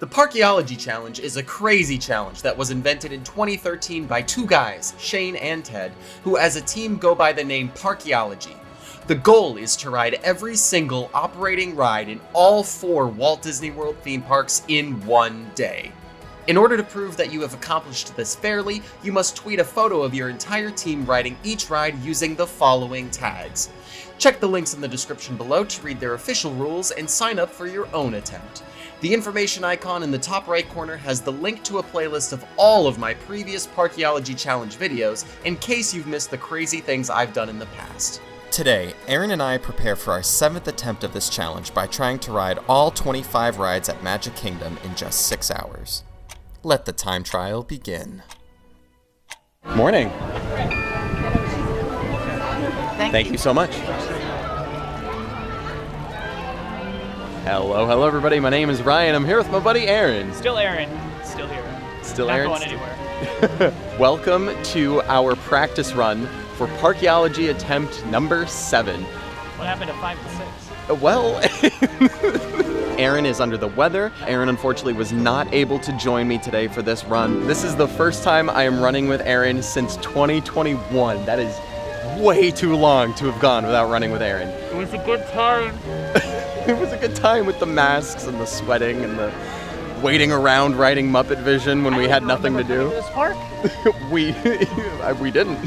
The Parkeology Challenge is a crazy challenge that was invented in 2013 by two guys, Shane and Ted, who as a team go by the name Parkeology. The goal is to ride every single operating ride in all 4 Walt Disney World theme parks in one day. In order to prove that you have accomplished this fairly, you must tweet a photo of your entire team riding each ride using the following tags. Check the links in the description below to read their official rules and sign up for your own attempt. The information icon in the top right corner has the link to a playlist of all of my previous Parkeology Challenge videos in case you've missed the crazy things I've done in the past. Today, Aaron and I prepare for our 7th attempt of this challenge by trying to ride all 25 rides at Magic Kingdom in just 6 hours. Let the time trial begin. Morning. Thank you so much. Hello everybody, my name is Ryan. I'm here with my buddy Aaron. Still Aaron. Still here. Still Not Aaron. going anywhere. Welcome to our practice run for Parkeology attempt number 7. What happened to 5 to 6? Well, Aaron is under the weather. Aaron unfortunately was not able to join me today for this run. This is the first time I am running with Aaron since 2021. That is way too long to have gone without running with Aaron. It was a good time. It was a good time with the masks and the sweating and the waiting around riding Muppet Vision when we had nothing to do. This park? we didn't.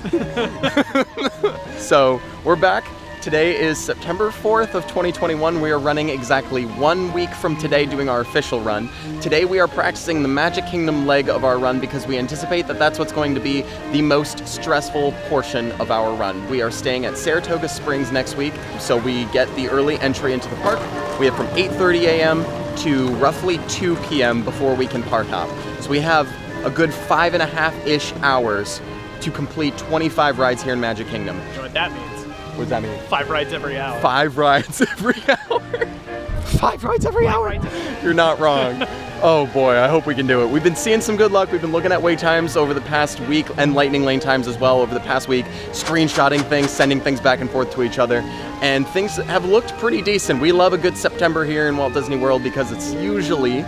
So we're back. Today is September 4th of 2021. We are running exactly 1 week from today doing our official run. Today we are practicing the Magic Kingdom leg of our run because we anticipate that that's what's going to be the most stressful portion of our run. We are staying at Saratoga Springs next week, so we get the early entry into the park. We have from 8:30 a.m. to roughly 2 p.m. before we can park hop. So we have a good 5.5-ish hours to complete 25 rides here in Magic Kingdom. You know what that means? What does that mean? 5 rides every hour. 5 rides every hour. 5 rides every hour? Rides every hour. You're not wrong. Oh boy, I hope we can do it. We've been seeing some good luck. We've been looking at wait times over the past week and lightning lane times as well over the past week, screenshotting things, sending things back and forth to each other, and things have looked pretty decent. We love a good September here in Walt Disney World because it's usually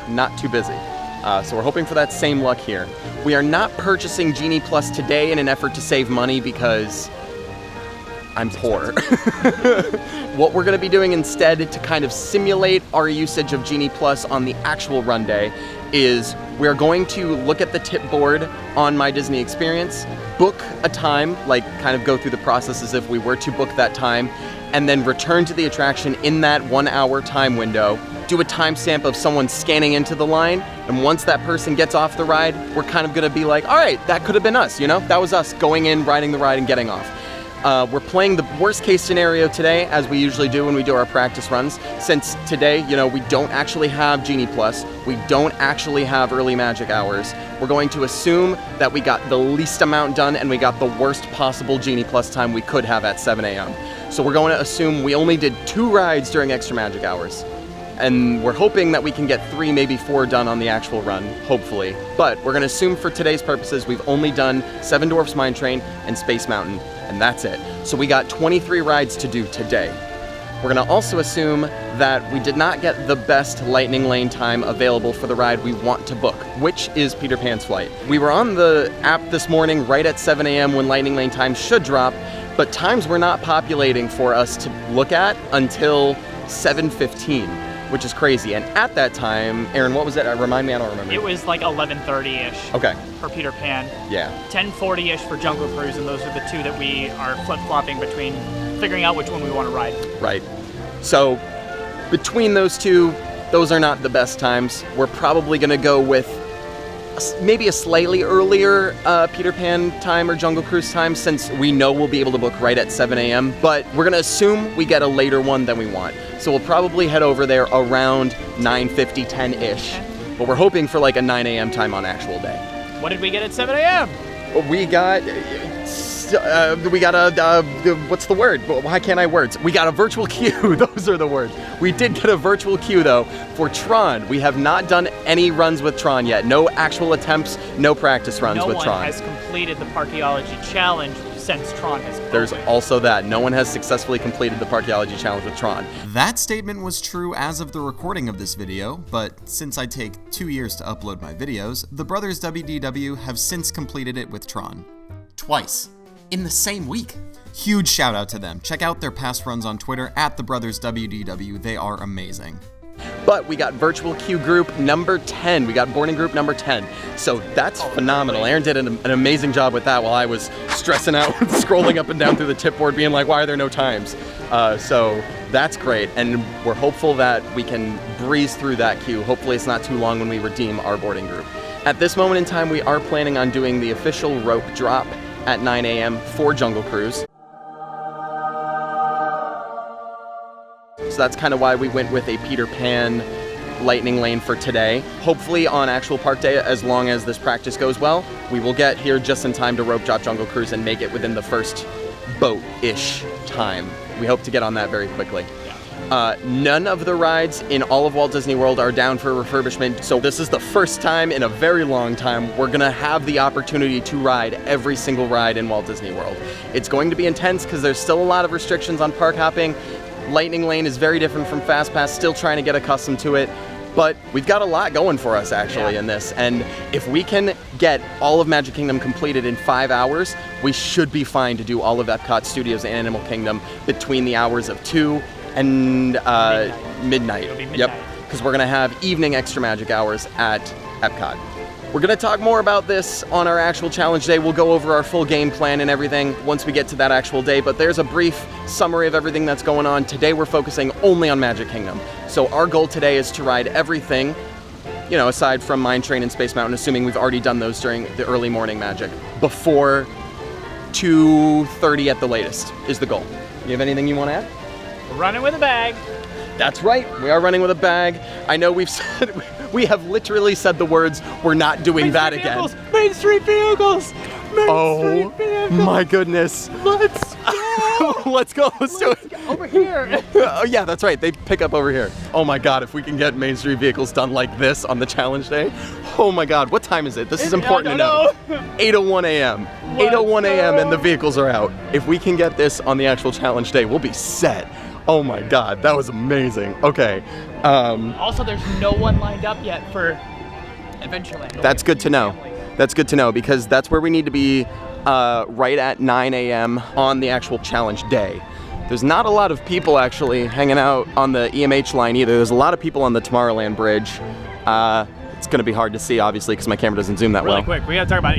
not too busy. So we're hoping for that same luck here. We are not purchasing Genie Plus today in an effort to save money because I'm poor. What we're going to be doing instead to kind of simulate our usage of Genie Plus on the actual run day is we're going to look at the tip board on My Disney Experience, book a time, like kind of go through the process as if we were to book that time, and then return to the attraction in that 1 hour time window, do a timestamp of someone scanning into the line, and once that person gets off the ride, we're kind of going to be like, all right, that could have been us, you know? That was us going in, riding the ride, and getting off. We're playing the worst case scenario today, as we usually do when we do our practice runs. Since today, you know, we don't actually have Genie Plus, we don't actually have early magic hours, we're going to assume that we got the least amount done and we got the worst possible Genie Plus time we could have at 7 a.m. So we're going to assume we only did 2 rides during extra magic hours. And we're hoping that we can get 3, maybe 4 done on the actual run, hopefully. But we're going to assume for today's purposes we've only done 7 Dwarfs Mine Train and Space Mountain, and that's it. So we got 23 rides to do today. We're going to also assume that we did not get the best lightning lane time available for the ride we want to book, which is Peter Pan's Flight. We were on the app this morning right at 7 a.m. when lightning lane time should drop, but times were not populating for us to look at until 7:15. Which is crazy. And at that time, Aaron, what was it? Remind me, I don't remember. It was like 11:30-ish. Okay. For Peter Pan. Yeah. 10:40-ish for Jungle Cruise, and those are the 2 that we are flip-flopping between figuring out which one we want to ride. Right. So between those 2, those are not the best times. We're probably going to go with maybe a slightly earlier Peter Pan time or Jungle Cruise time, since we know we'll be able to book right at 7 a.m. But we're going to assume we get a later one than we want. So we'll probably head over there around 9:50, 10-ish. But we're hoping for like a 9 a.m. time on actual day. What did we get at 7 a.m.? We got what's the word? Why can't I words? We got a virtual queue. Those are the words. We did get a virtual queue though for Tron. We have not done any runs with Tron yet. No actual attempts, no practice runs with Tron. No one has completed the Parkeology Challenge, which is since Tron has There's opened. also that. No one has successfully completed the Parkeology Challenge with Tron. That statement was true as of the recording of this video, but since I take 2 years to upload my videos, the brothers WDW have since completed it with Tron. Twice. In the same week. Huge shout out to them. Check out their past runs on Twitter at the brothers WDW. They are amazing. But we got virtual queue group number 10. We got boarding group number 10. So that's phenomenal. Aaron did an amazing job with that while I was stressing out, scrolling up and down through the tip board, being like, why are there no times? So that's great. And we're hopeful that we can breeze through that queue. Hopefully it's not too long when we redeem our boarding group. At this moment in time, we are planning on doing the official rope drop at 9 a.m. for Jungle Cruise. So that's kind of why we went with a Peter Pan lightning lane for today. Hopefully on actual park day, as long as this practice goes well, we will get here just in time to rope drop Jungle Cruise and make it within the first boat-ish time. We hope to get on that very quickly. None of the rides in all of Walt Disney World are down for refurbishment, so this is the first time in a very long time we're gonna have the opportunity to ride every single ride in Walt Disney World. It's going to be intense because there's still a lot of restrictions on park hopping. Lightning Lane is very different from Fast Pass, still trying to get accustomed to it, but we've got a lot going for us actually in this, and if we can get all of Magic Kingdom completed in 5 hours, we should be fine to do all of Epcot Studios and Animal Kingdom between the hours of 2 and midnight. It'll be midnight. Yep, because we're gonna have evening extra magic hours at Epcot. We're gonna talk more about this on our actual challenge day. We'll go over our full game plan and everything once we get to that actual day, but there's a brief summary of everything that's going on. Today we're focusing only on Magic Kingdom. So our goal today is to ride everything, you know, aside from Mine Train and Space Mountain, assuming we've already done those during the early morning magic, before 2:30 at the latest is the goal. You have anything you wanna add? We're running with a bag. That's right, we are running with a bag. I know we've said, we have literally said the words, we're not doing that again. Main Street vehicles! Oh my goodness. Let's go! Let's go, let's do it. Over here! Oh yeah, that's right, they pick up over here. Oh my God, if we can get Main Street vehicles done like this on the challenge day, oh my God, what time is it? This is important to know. 8:01 a.m. 8:01 a.m. and the vehicles are out. If we can get this on the actual challenge day, we'll be set. Oh my God, that was amazing. Okay. Also, there's no one lined up yet for Adventureland. That's good to know. That's good to know because that's where we need to be right at 9 a.m. on the actual challenge day. There's not a lot of people actually hanging out on the EMH line either. There's a lot of people on the Tomorrowland Bridge. It's gonna be hard to see obviously because my camera doesn't zoom that Really well. quick, we gotta talk about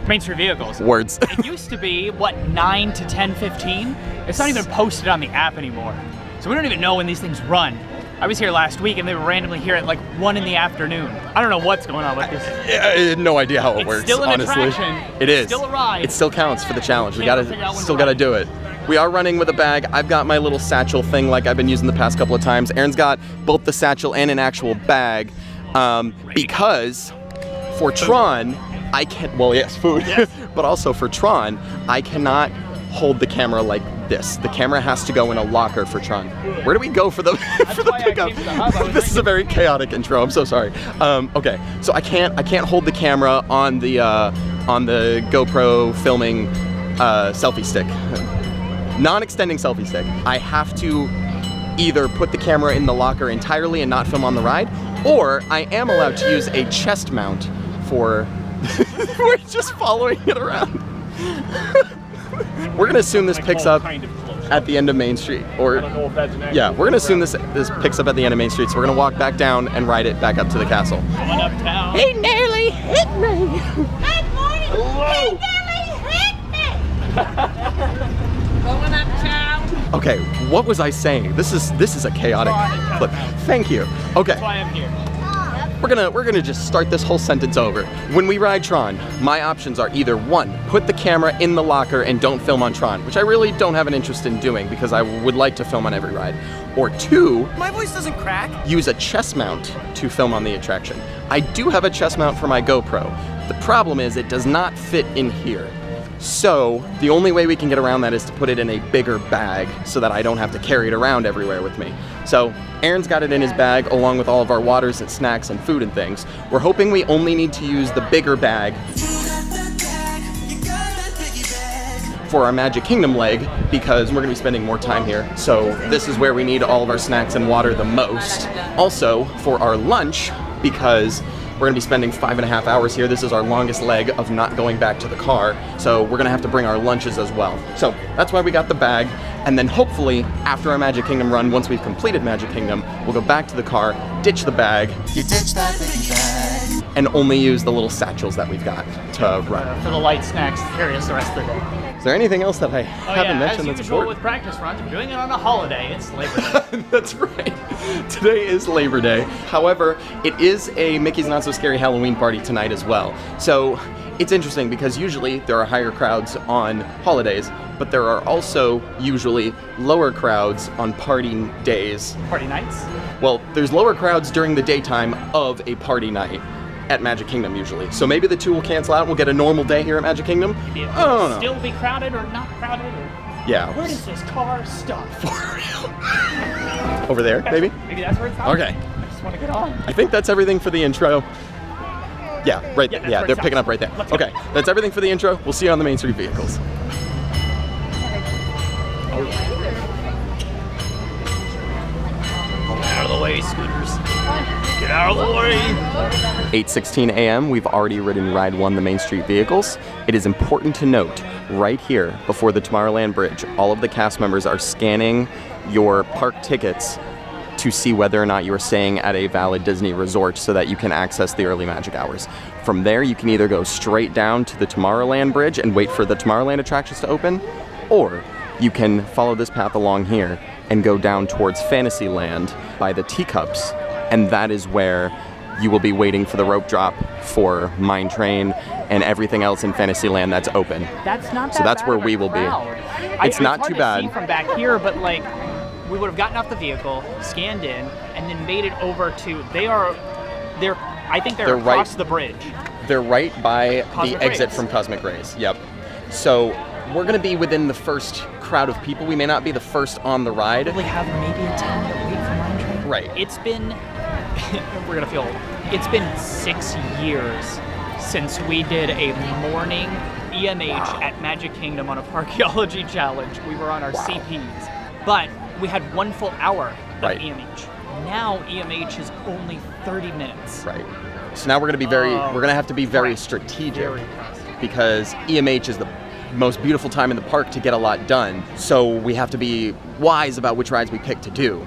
Main Street vehicles. Words. It used to be, what, 9 to 10:15? It's not even posted on the app anymore. So we don't even know when these things run. I was here last week and they were randomly here at like 1 in the afternoon. I don't know what's going on with this. I had no idea how it It's works, still an honestly. attraction. It is. Still a ride. It still counts for the challenge. We Can't figure out gotta when still to gotta ride. do it. We are running with a bag. I've got my little satchel thing like I've been using the past couple of times. Aaron's got both the satchel and an actual bag. Because for Tron, I can't, well yes, food, Yes. but also for Tron, I cannot hold the camera like this. The camera has to go in a locker for Tron. Where do we go for the for the why I pickup? came to the hub. I was This is a very chaotic intro. I'm so sorry. Okay, so I can't hold the camera on the GoPro filming selfie stick, non-extending selfie stick. I have to either put the camera in the locker entirely and not film on the ride, or I am allowed to use a chest mount for. We're just following it around. We're gonna assume this picks up at the end of Main Street, or yeah, we're gonna assume this picks up at the end of Main Street. So we're gonna walk back down and ride it back up to the castle. Going uptown. He nearly hit me. Good morning. He nearly hit me. Going uptown. Okay, what was I saying? This is a chaotic clip. Thank you. Okay. That's why I'm here. We're gonna just start this whole sentence over. When we ride Tron, my options are either 1, put the camera in the locker and don't film on Tron, which I really don't have an interest in doing because I would like to film on every ride. Or 2, My voice doesn't crack. use a chest mount to film on the attraction. I do have a chest mount for my GoPro. The problem is it does not fit in here. So the only way we can get around that is to put it in a bigger bag so that I don't have to carry it around everywhere with me. So Aaron's got it in his bag along with all of our waters and snacks and food and things. We're hoping we only need to use the bigger bag for our Magic Kingdom leg because we're going to be spending more time here. So this is where we need all of our snacks and water the most. Also, for our lunch, because we're going to be spending 5.5 hours here. This is our longest leg of not going back to the car. So we're going to have to bring our lunches as well. So that's why we got the bag. And then hopefully, after our Magic Kingdom run, once we've completed Magic Kingdom, we'll go back to the car, ditch the bag. You ditch that big bag. And only use the little satchels that we've got to run. For the light snacks to carry us the rest of the day. Is there anything else that I haven't mentioned as that's usual important? with practice runs, we're doing it on a holiday. It's Labor Day. That's right. Today is Labor Day. However, it is a Mickey's Not So Scary Halloween party tonight as well. So it's interesting because usually there are higher crowds on holidays, but there are also usually lower crowds on party days. Party nights? Well, there's lower crowds during the daytime of a party night at Magic Kingdom usually. So maybe the two will cancel out and we'll get a normal day here at Magic Kingdom. Maybe it I don't know. still be crowded or not crowded. Or Yeah. where does this car stop? Over there, maybe? Maybe that's where it stops? Okay. I just want to get on. I think that's everything for the intro. Yeah, right. Yeah, that's Yeah, where they're it picking stops. up right there. Let's go. Okay, that's everything for the intro. We'll see you on the Main Street vehicles. Get out of the way, scooters. Get out of the way. 8:16 a.m. We've already ridden Ride 1, the Main Street vehicles. It is important to note, right here before the Tomorrowland Bridge, all of the cast members are scanning your park tickets to see whether or not you are staying at a valid Disney resort so that you can access the early magic hours. From there, you can either go straight down to the Tomorrowland Bridge and wait for the Tomorrowland attractions to open, or you can follow this path along here and go down towards Fantasyland by the teacups, and that is where you will be waiting for the rope drop for Mine Train and everything else in Fantasyland that's open. That's not that So that's bad where of a we will be. crowd. It's not hard too to bad. see from back here, but like we would have gotten off the vehicle, scanned in, and then made it over to. I think they're They're across right- the bridge. They're right by Cosmic the exit Rays. from Cosmic Rays. Yep. So we're gonna be within the first crowd of people. We may not be the first on the ride. Probably have maybe a 10-minute wait for Mine Train. Right. It's been. We're gonna feel old. It's been 6 years since we did a morning EMH at Magic Kingdom on a Parkeology challenge. We were on our CPs, but we had 1 full hour of Right. EMH. Now EMH is only 30 minutes. Right. So now we're gonna be we're gonna have to be very pressed. strategic Very pressed. because EMH is the most beautiful time in the park to get a lot done. So we have to be wise about which rides we pick to do.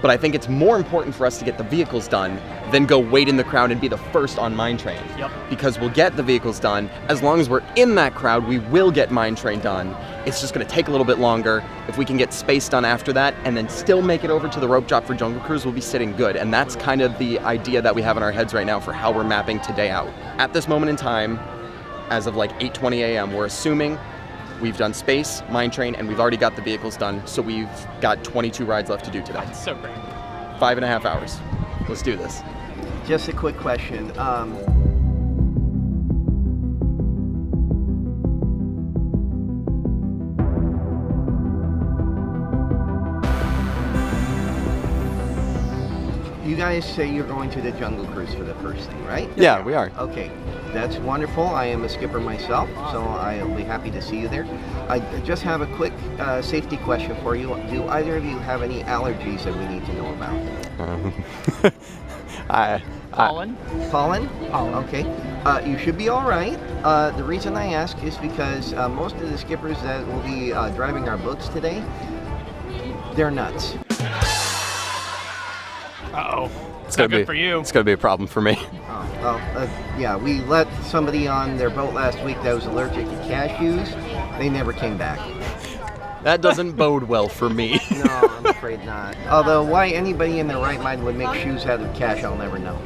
But I think it's more important for us to get the vehicles done than go wait in the crowd and be the first on Mine Train. Yep. Because we'll get the vehicles done. As long as we're in that crowd, we will get Mine Train done. It's just gonna take a little bit longer. If we can get space done after that and then still make it over to the rope drop for Jungle Cruise, we'll be sitting good. And that's kind of the idea that we have in our heads right now for how we're mapping today out. At this moment in time, as of like 8:20 a.m., we're assuming we've done Space, Mine Train, and we've already got the vehicles done, so we've got 22 rides left to do today. That's so great. 5.5 hours. Let's do this. Just a quick question. You guys say you're going to the Jungle Cruise for the first thing, right? Yeah, we are. Okay, that's wonderful. I am a skipper myself, so I'll be happy to see you there. I just have a quick safety question for you. Do either of you have any allergies that we need to know about? Colin? Pollen? Pollen. Okay. You should be all right. The reason I ask is because most of the skippers that will be driving our boats today, they're nuts. Uh-oh. It's Not gonna good be for you. It's gonna be a problem for me. Oh, well, yeah, we let somebody on their boat last week that was allergic to cashews. They never came back. That doesn't bode well for me. No, I'm afraid not. Although why anybody in their right mind would make shoes out of cash, I'll never know.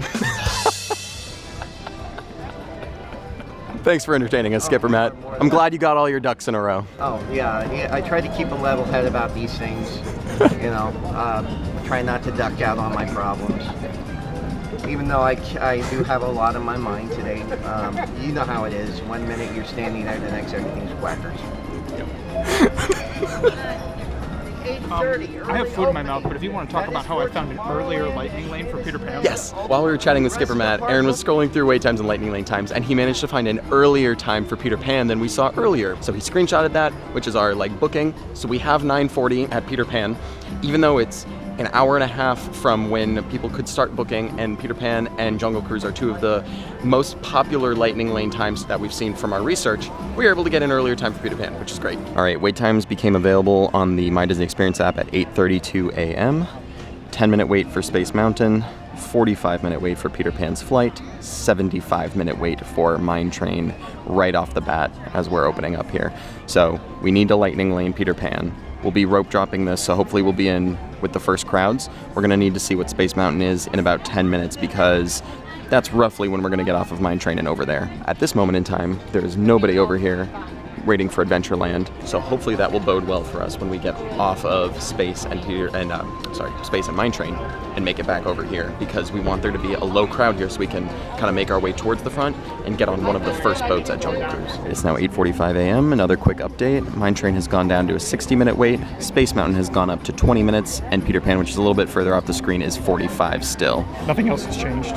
Thanks for entertaining us, Skipper Matt. I'm glad you got all your ducks in a row. Oh, yeah, I try to keep a level head about these things. You know, try not to duck out on my problems. Even though I do have a lot on my mind today. You know how it is. 1 minute you're standing there, the next everything's quackers. 8:30. I have food in my mouth, but if you want to talk about how I found an earlier lightning lane for Peter Pan. Yes. While we were chatting with Skipper Matt, Aaron was scrolling through wait times and lightning lane times, and he managed to find an earlier time for Peter Pan than we saw earlier. So he screenshotted that, which is our booking. So we have 9:40 at Peter Pan, even though it's an hour and a half from when people could start booking, and Peter Pan and Jungle Cruise are two of the most popular lightning lane times that we've seen from our research. We were able to get an earlier time for Peter Pan, which is great. All right, wait times became available on the My Disney Experience app at 8:32 a.m. 10-minute wait for Space Mountain, 45-minute wait for Peter Pan's flight, 75-minute wait for Mine Train right off the bat as we're opening up here. So we need to lightning lane Peter Pan. We'll be rope dropping this, so hopefully we'll be in with the first crowds. We're gonna need to see what Space Mountain is in about 10 minutes because that's roughly when we're gonna get off of Mine Train and over there. At this moment in time, there's nobody over here waiting for Adventureland, so hopefully that will bode well for us when we get off of Space and Space and Mine Train and make it back over here, because we want there to be a low crowd here so we can kind of make our way towards the front and get on one of the first boats at Jungle Cruise. It's now 8:45 a.m. Another quick update. Mine Train has gone down to a 60-minute wait. Space Mountain has gone up to 20 minutes, and Peter Pan, which is a little bit further off the screen, is 45 still. Nothing else has changed.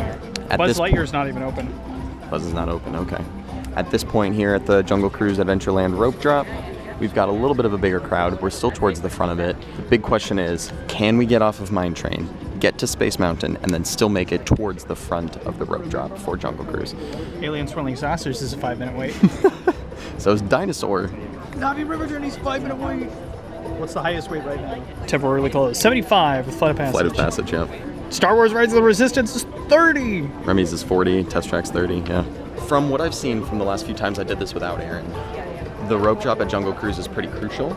At Buzz this Lightyear's not even open. Buzz is not open, okay. At this point here at the Jungle Cruise Adventureland rope drop, we've got a little bit of a bigger crowd. We're still towards the front of it. The big question is, can we get off of Mine Train, get to Space Mountain, and then still make it towards the front of the rope drop for Jungle Cruise? Alien Swirling Saucers is a 5-minute wait. So is Dinosaur. Navi River Journey's 5-minute wait. What's the highest wait right now? Temporarily closed. 75 with Flight of Passage. Flight of Passage, yeah. Star Wars Rise of the Resistance is 30. Remy's is 40, Test Track's 30, yeah. From what I've seen from the last few times I did this without Aaron, the rope drop at Jungle Cruise is pretty crucial,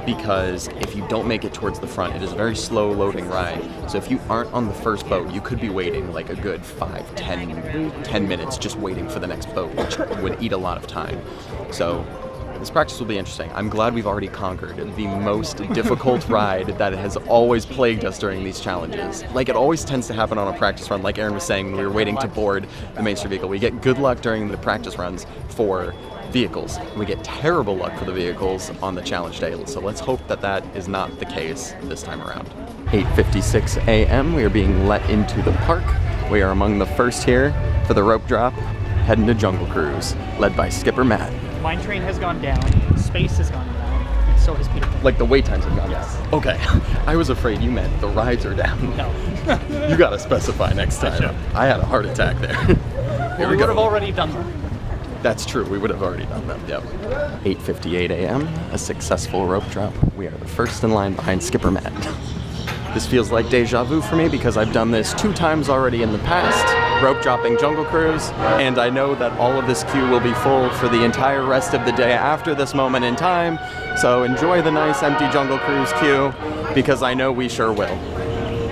because if you don't make it towards the front, it is a very slow loading ride. So if you aren't on the first boat, you could be waiting like a good 10 minutes just waiting for the next boat, which would eat a lot of time. So this practice will be interesting. I'm glad we've already conquered the most difficult ride that has always plagued us during these challenges. Like it always tends to happen on a practice run, like Aaron was saying when we were waiting to board the Main Street vehicle. We get good luck during the practice runs for vehicles. We get terrible luck for the vehicles on the challenge day. So let's hope that that is not the case this time around. 8:56 a.m. We are being let into the park. We are among the first here for the rope drop, heading to Jungle Cruise, led by Skipper Matt. Mine Train has gone down. Space has gone down. And so has Peter Pan. Like the wait times have gone Yes. down. Okay. I was afraid you meant the rides are down. No. You gotta specify next time. Gotcha. I had a heart attack there. Here we we would have go. already done that. That's true. We would have already done that. Yep. 8:58 a.m. A successful rope drop. We are the first in line behind Skipper Matt. This feels like deja vu for me because I've done this 2 times already in the past, rope dropping Jungle Cruise, and I know that all of this queue will be full for the entire rest of the day after this moment in time. So enjoy the nice empty Jungle Cruise queue, because I know we sure will.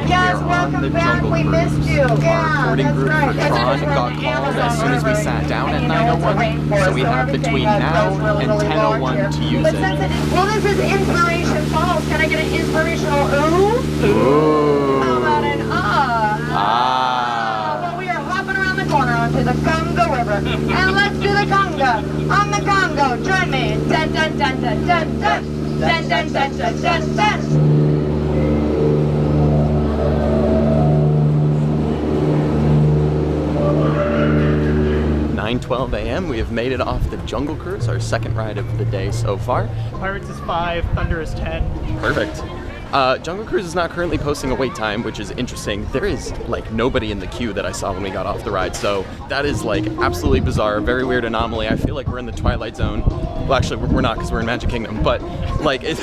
Yes, welcome back. We missed you. Our boarding group for Tron got called as soon as we sat down at 9:01, so we have between now and 10:01 to use it. Well, this is Inspiration Falls. Can I get an inspirational ooh? Ooh. How about an Ah. Well, we are hopping around the corner onto the Congo River. And let's do the conga. On the Congo, join me. Dun dun dun dun dun dun. Dun dun dun dun dun dun. 9:12 a.m. We have made it off the Jungle Cruise, our second ride of the day so far. Pirates is 5, Thunder is 10. Perfect. Jungle Cruise is not currently posting a wait time, which is interesting. There is like nobody in the queue that I saw when we got off the ride, so that is like absolutely bizarre, very weird anomaly. I feel like we're in the Twilight Zone. Well, actually, we're not because we're in Magic Kingdom, but like it's...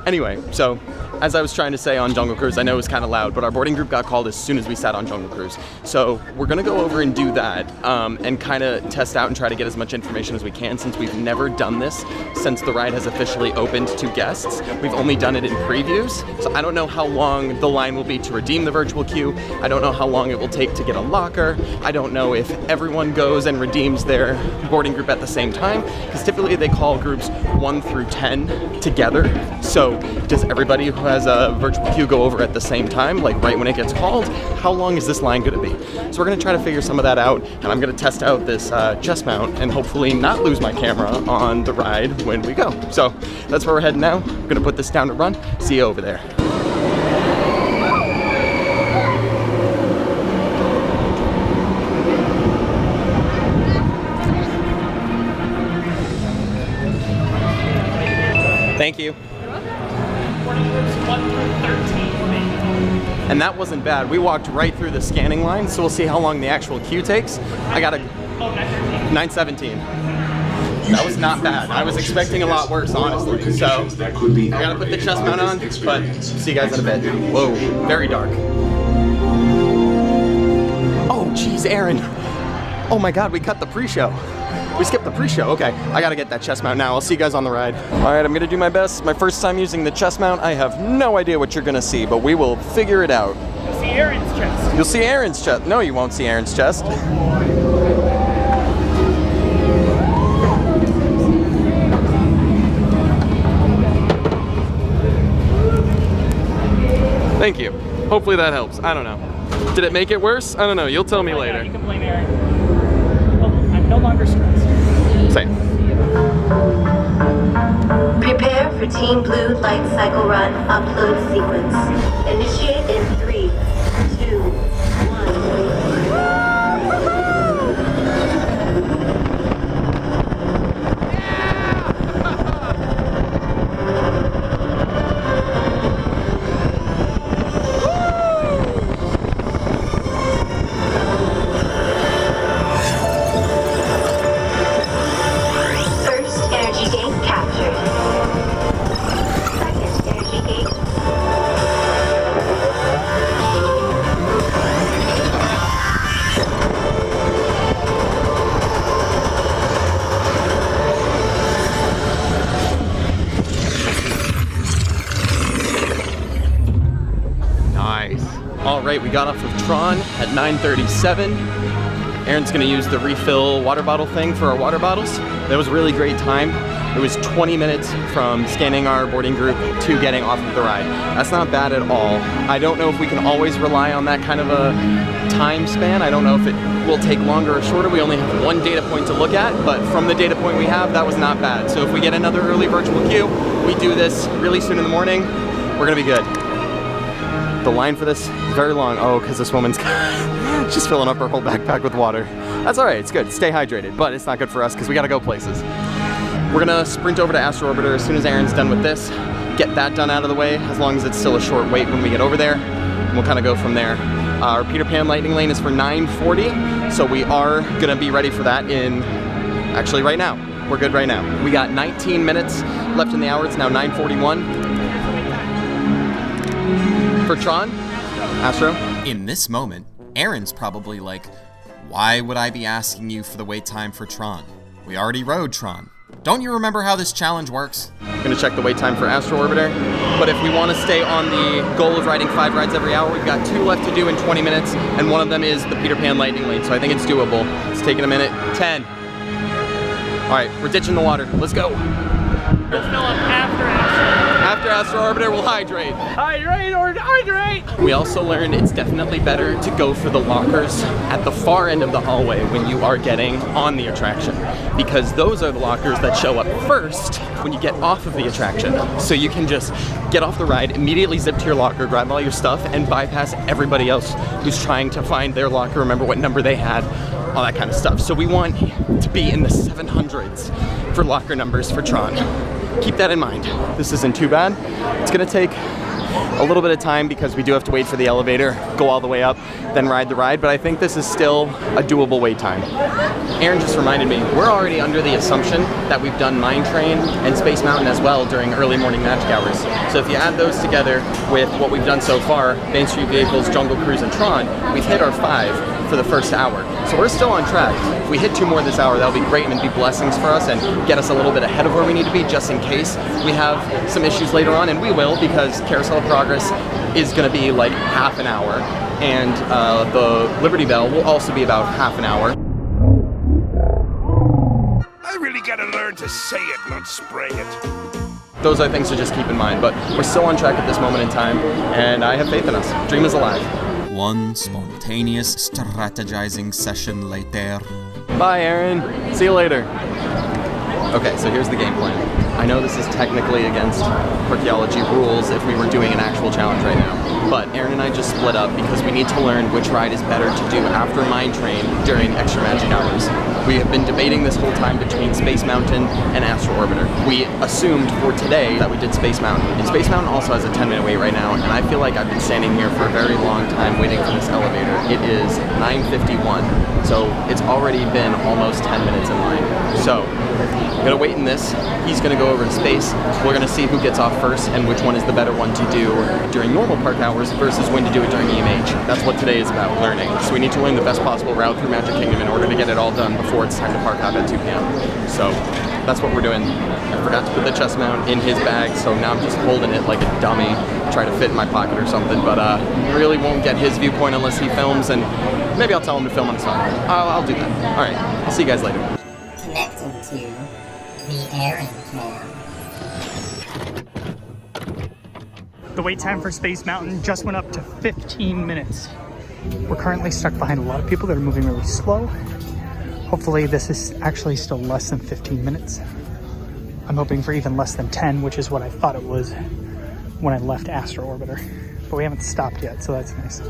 Anyway, so as I was trying to say on Jungle Cruise, I know it was kind of loud, but our boarding group got called as soon as we sat on Jungle Cruise. So we're gonna go over and do that and kind of test out and try to get as much information as we can, since we've never done this since the ride has officially opened to guests. We've only done it in previews, so I don't know how long the line will be to redeem the virtual queue. I don't know how long it will take to get a locker. I don't know if everyone goes and redeems their boarding group at the same time, because typically they call groups 1 through 10 together. So does everybody who who has a virtual queue go over at the same time, like right when it gets called, how long is this line gonna be? So we're gonna try to figure some of that out, and I'm gonna test out this chest mount and hopefully not lose my camera on the ride when we go. So that's where we're heading now. I'm gonna put this down to run. See you over there. Thank you. And that wasn't bad. We walked right through the scanning line, so we'll see how long the actual queue takes. I got a 9:17. That was not bad. I was expecting a lot worse, honestly. So I gotta put the chest mount on, but see you guys in a bit. Whoa, very dark. Oh, geez, Aaron. Oh my God, we cut the pre-show. We skipped the pre-show. Okay, I gotta get that chest mount now. I'll see you guys on the ride. All right, I'm gonna do my best. My first time using the chest mount. I have no idea what you're gonna see, but we will figure it out. You'll see Aaron's chest. You'll see Aaron's chest. No, you won't see Aaron's chest. Thank you. Hopefully that helps. I don't know. Did it make it worse? I don't know. You'll tell me later. You can blame Aaron. Well, I'm no longer stressed. Same. Prepare for Team Blue Light Cycle Run upload sequence. Initiate in 3, 2, 1. All right, we got off of Tron at 9:37. Aaron's gonna use the refill water bottle thing for our water bottles. That was a really great time. It was 20 minutes from scanning our boarding group to getting off of the ride. That's not bad at all. I don't know if we can always rely on that kind of a time span. I don't know if it will take longer or shorter. We only have one data point to look at, but from the data point we have, that was not bad. So if we get another early virtual queue, we do this really soon in the morning, we're gonna be good. The line for this is very long. Oh, because this woman's she's filling up her whole backpack with water. That's all right, it's good. Stay hydrated, but it's not good for us because we gotta go places. We're gonna sprint over to Astro Orbiter as soon as Aaron's done with this, get that done out of the way, as long as it's still a short wait when we get over there, and we'll kind of go from there. Our Peter Pan lightning lane is for 9:40, so we are gonna be ready for that in, actually right now. We're good right now. We got 19 minutes left in the hour. It's now 9:41. For Tron? Astro? In this moment, Aaron's probably like, why would I be asking you for the wait time for Tron? We already rode Tron. Don't you remember how this challenge works? I'm gonna check the wait time for Astro Orbiter, but if we want to stay on the goal of riding 5 rides every hour, we've got 2 left to do in 20 minutes, and one of them is the Peter Pan lightning lane, so I think it's doable. It's taking a minute. 10. All right, we're ditching the water. Let's go. We'll fill up after Astro. After Astro Orbiter, we'll hydrate. Hydrate or hydrate! We also learned it's definitely better to go for the lockers at the far end of the hallway when you are getting on the attraction, because those are the lockers that show up first when you get off of the attraction. So you can just get off the ride, immediately zip to your locker, grab all your stuff, and bypass everybody else who's trying to find their locker, remember what number they had, all that kind of stuff. So we want to be in the 700s for locker numbers for Tron. Keep that in mind. This isn't too bad. It's gonna take a little bit of time because we do have to wait for the elevator, go all the way up, then ride the ride, but I think this is still a doable wait time. Aaron just reminded me, we're already under the assumption that we've done Mine Train and Space Mountain as well during early morning magic hours. So if you add those together with what we've done so far, Main Street Vehicles, Jungle Cruise, and Tron, we've hit our 5 for the first hour. So we're still on track. If we hit 2 more this hour, that'll be great and it'd be blessings for us and get us a little bit ahead of where we need to be just in case we have some issues later on, and we will, because Carousel of Progress is gonna be like half an hour, and the Liberty Bell will also be about half an hour. I really gotta learn to say it, not spray it. those are things to just keep in mind. But we're still on track at this moment in time, and I have faith in us. Dream is alive. One spontaneous strategizing session later. Bye, Aaron. See you later. Okay, so here's the game plan. I know this is technically against Parkeology rules if we were doing an actual challenge right now, but Aaron and I just split up because we need to learn which ride is better to do after Mine Train during Extra Magic Hours. We have been debating this whole time between Space Mountain and Astro Orbiter. We assumed for today that we did Space Mountain, and Space Mountain also has a 10-minute wait right now, and I feel like I've been standing here for a very long time waiting for this elevator. It is 9:51, so it's already been almost 10 minutes in line. So, I'm gonna wait in this. He's gonna go over to space. We're gonna see who gets off first and which one is the better one to do during normal park hours versus when to do it during EMH. That's what today is about, learning. So we need to learn the best possible route through Magic Kingdom in order to get it all done before it's time to park hop at 2 p.m. So that's what we're doing. I forgot to put the chest mount in his bag, so now I'm just holding it like a dummy, try to fit in my pocket or something, but really won't get his viewpoint unless he films, and maybe I'll tell him to film on his phone. I'll do that. All right, I'll see you guys later. Connecting to the Aaron cam. The wait time for Space Mountain just went up to 15 minutes. We're currently stuck behind a lot of people that are moving really slow. Hopefully this is actually still less than 15 minutes. I'm hoping for even less than 10, which is what I thought it was when I left Astro Orbiter. But we haven't stopped yet, so that's nice.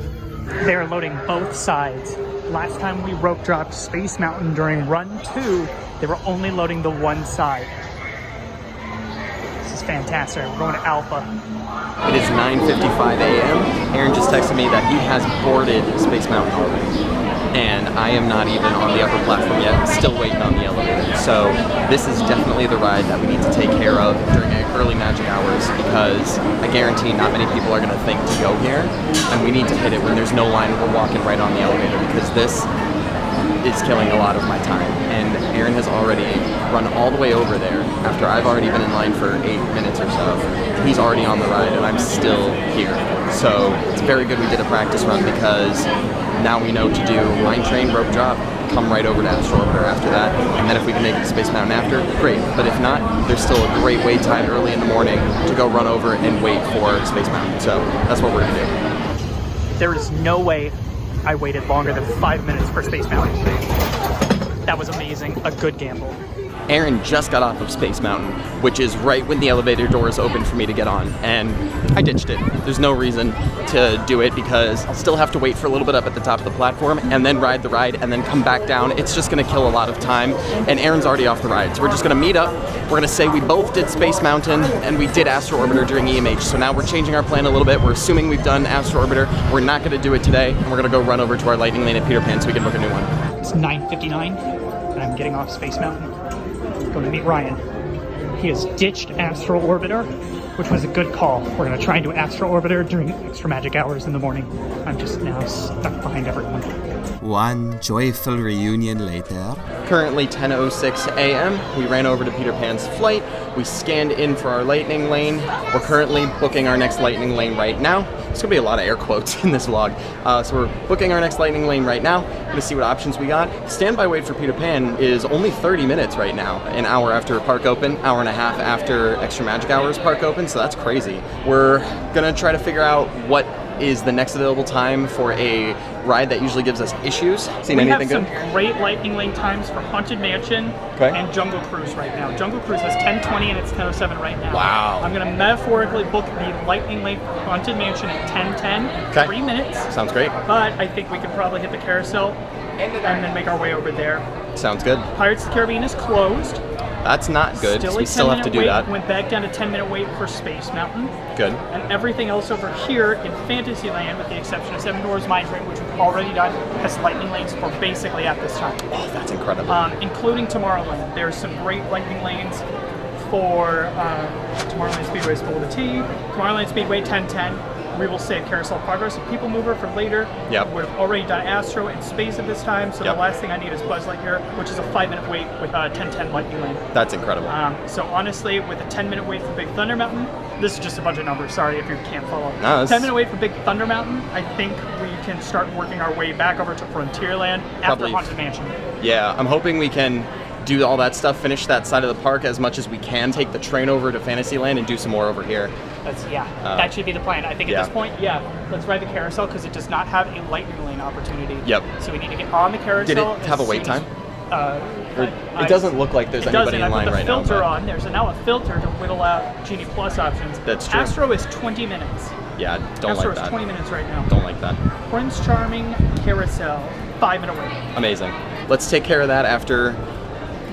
They're loading both sides. Last time we rope dropped Space Mountain during run 2, they were only loading the one side. This is fantastic. We're going to Alpha. It is 9:55 a.m. Aaron just texted me that he has boarded Space Mountain already. And I am not even on the upper platform yet, still waiting on the elevator. So this is definitely the ride that we need to take care of during early magic hours, because I guarantee not many people are going to think to go here, and we need to hit it when there's no line. We're walking right on the elevator, because this is killing a lot of my time. And Aaron has already run all the way over there after I've already been in line for 8 minutes or so. He's already on the ride and I'm still here. So it's very good we did a practice run, because now we know to do Mine Train, rope drop, come right over to Astro Orbiter after that, and then if we can make it to Space Mountain after, great. But if not, there's still a great wait time early in the morning to go run over and wait for Space Mountain. So that's what we're gonna do. There is no way I waited longer than 5 minutes for Space Mountain. That was amazing, a good gamble. Aaron just got off of Space Mountain, which is right when the elevator doors open for me to get on, and I ditched it. There's no reason to do it, because I'll still have to wait for a little bit up at the top of the platform and then ride the ride and then come back down. It's just gonna kill a lot of time, and Aaron's already off the ride. So we're just gonna meet up. We're gonna say we both did Space Mountain and we did Astro Orbiter during EMH. So now we're changing our plan a little bit. We're assuming we've done Astro Orbiter. We're not gonna do it today, and we're gonna go run over to our Lightning Lane at Peter Pan so we can book a new one. It's 9:59 and I'm getting off Space Mountain. Going to meet Ryan. He has ditched Astro Orbiter, which was a good call. We're going to try and do Astro Orbiter during extra magic hours in the morning. I'm just now stuck behind everyone. One joyful reunion later. Currently 10:06 a.m. We ran over to Peter Pan's flight. We scanned in for our Lightning Lane. We're currently booking our next Lightning Lane right now. There's gonna be a lot of air quotes in this vlog. So we're booking our next Lightning Lane right now. Gonna see what options we got. Standby wait for Peter Pan is only 30 minutes right now. An hour after park open, hour and a half after extra magic hours park open, so that's crazy. We're gonna try to figure out what is the next available time for a ride that usually gives us issues. Seen anything good? We have some great Lightning Lane times for Haunted Mansion and Jungle Cruise right now. Jungle Cruise has 10:20 and it's 10:07 right now. Wow. I'm going to metaphorically book the Lightning Lane for Haunted Mansion at 10:10, 3 minutes. Sounds great. But I think we could probably hit the carousel and then make our way over there. Sounds good. Pirates of the Caribbean is closed. That's not good. We still have to do that. Went back down to 10-minute wait for Space Mountain. Good. And everything else over here in Fantasyland, with the exception of Seven Dwarfs Mine Train, which we've already done, has Lightning Lanes for basically at this time. Oh, that's incredible. Including Tomorrowland. There's some great Lightning Lanes for Tomorrowland Speedway is full of the T. Tomorrowland Speedway 10:10. We will save Carousel Progress and People Mover for later. Yep. We've already done Astro and Space at this time, so the last thing I need is Buzz Lightyear, which is a 5-minute wait with 10:10 Lightning Lane. That's incredible. So honestly, with a 10-minute wait for Big Thunder Mountain, this is just a bunch of numbers, sorry if you can't follow. No, 10-minute wait for Big Thunder Mountain, I think we can start working our way back over to Frontierland after Haunted Mansion. Yeah, I'm hoping we can do all that stuff, finish that side of the park as much as we can, take the train over to Fantasyland and do some more over here. That should be the plan. I think at this point, let's ride the carousel because it does not have a lightning lane opportunity. Yep. So we need to get on the carousel. Did it have a wait time? It doesn't look like there's it anybody doesn't. in line right now. I put the filter on. There's now a filter to whittle out Genie Plus options. That's true. Astro is 20 minutes. Yeah, don't Astro like that. is 20 minutes right now. Don't like that. Prince Charming Carousel, 5-minute wait. Amazing. Let's take care of that after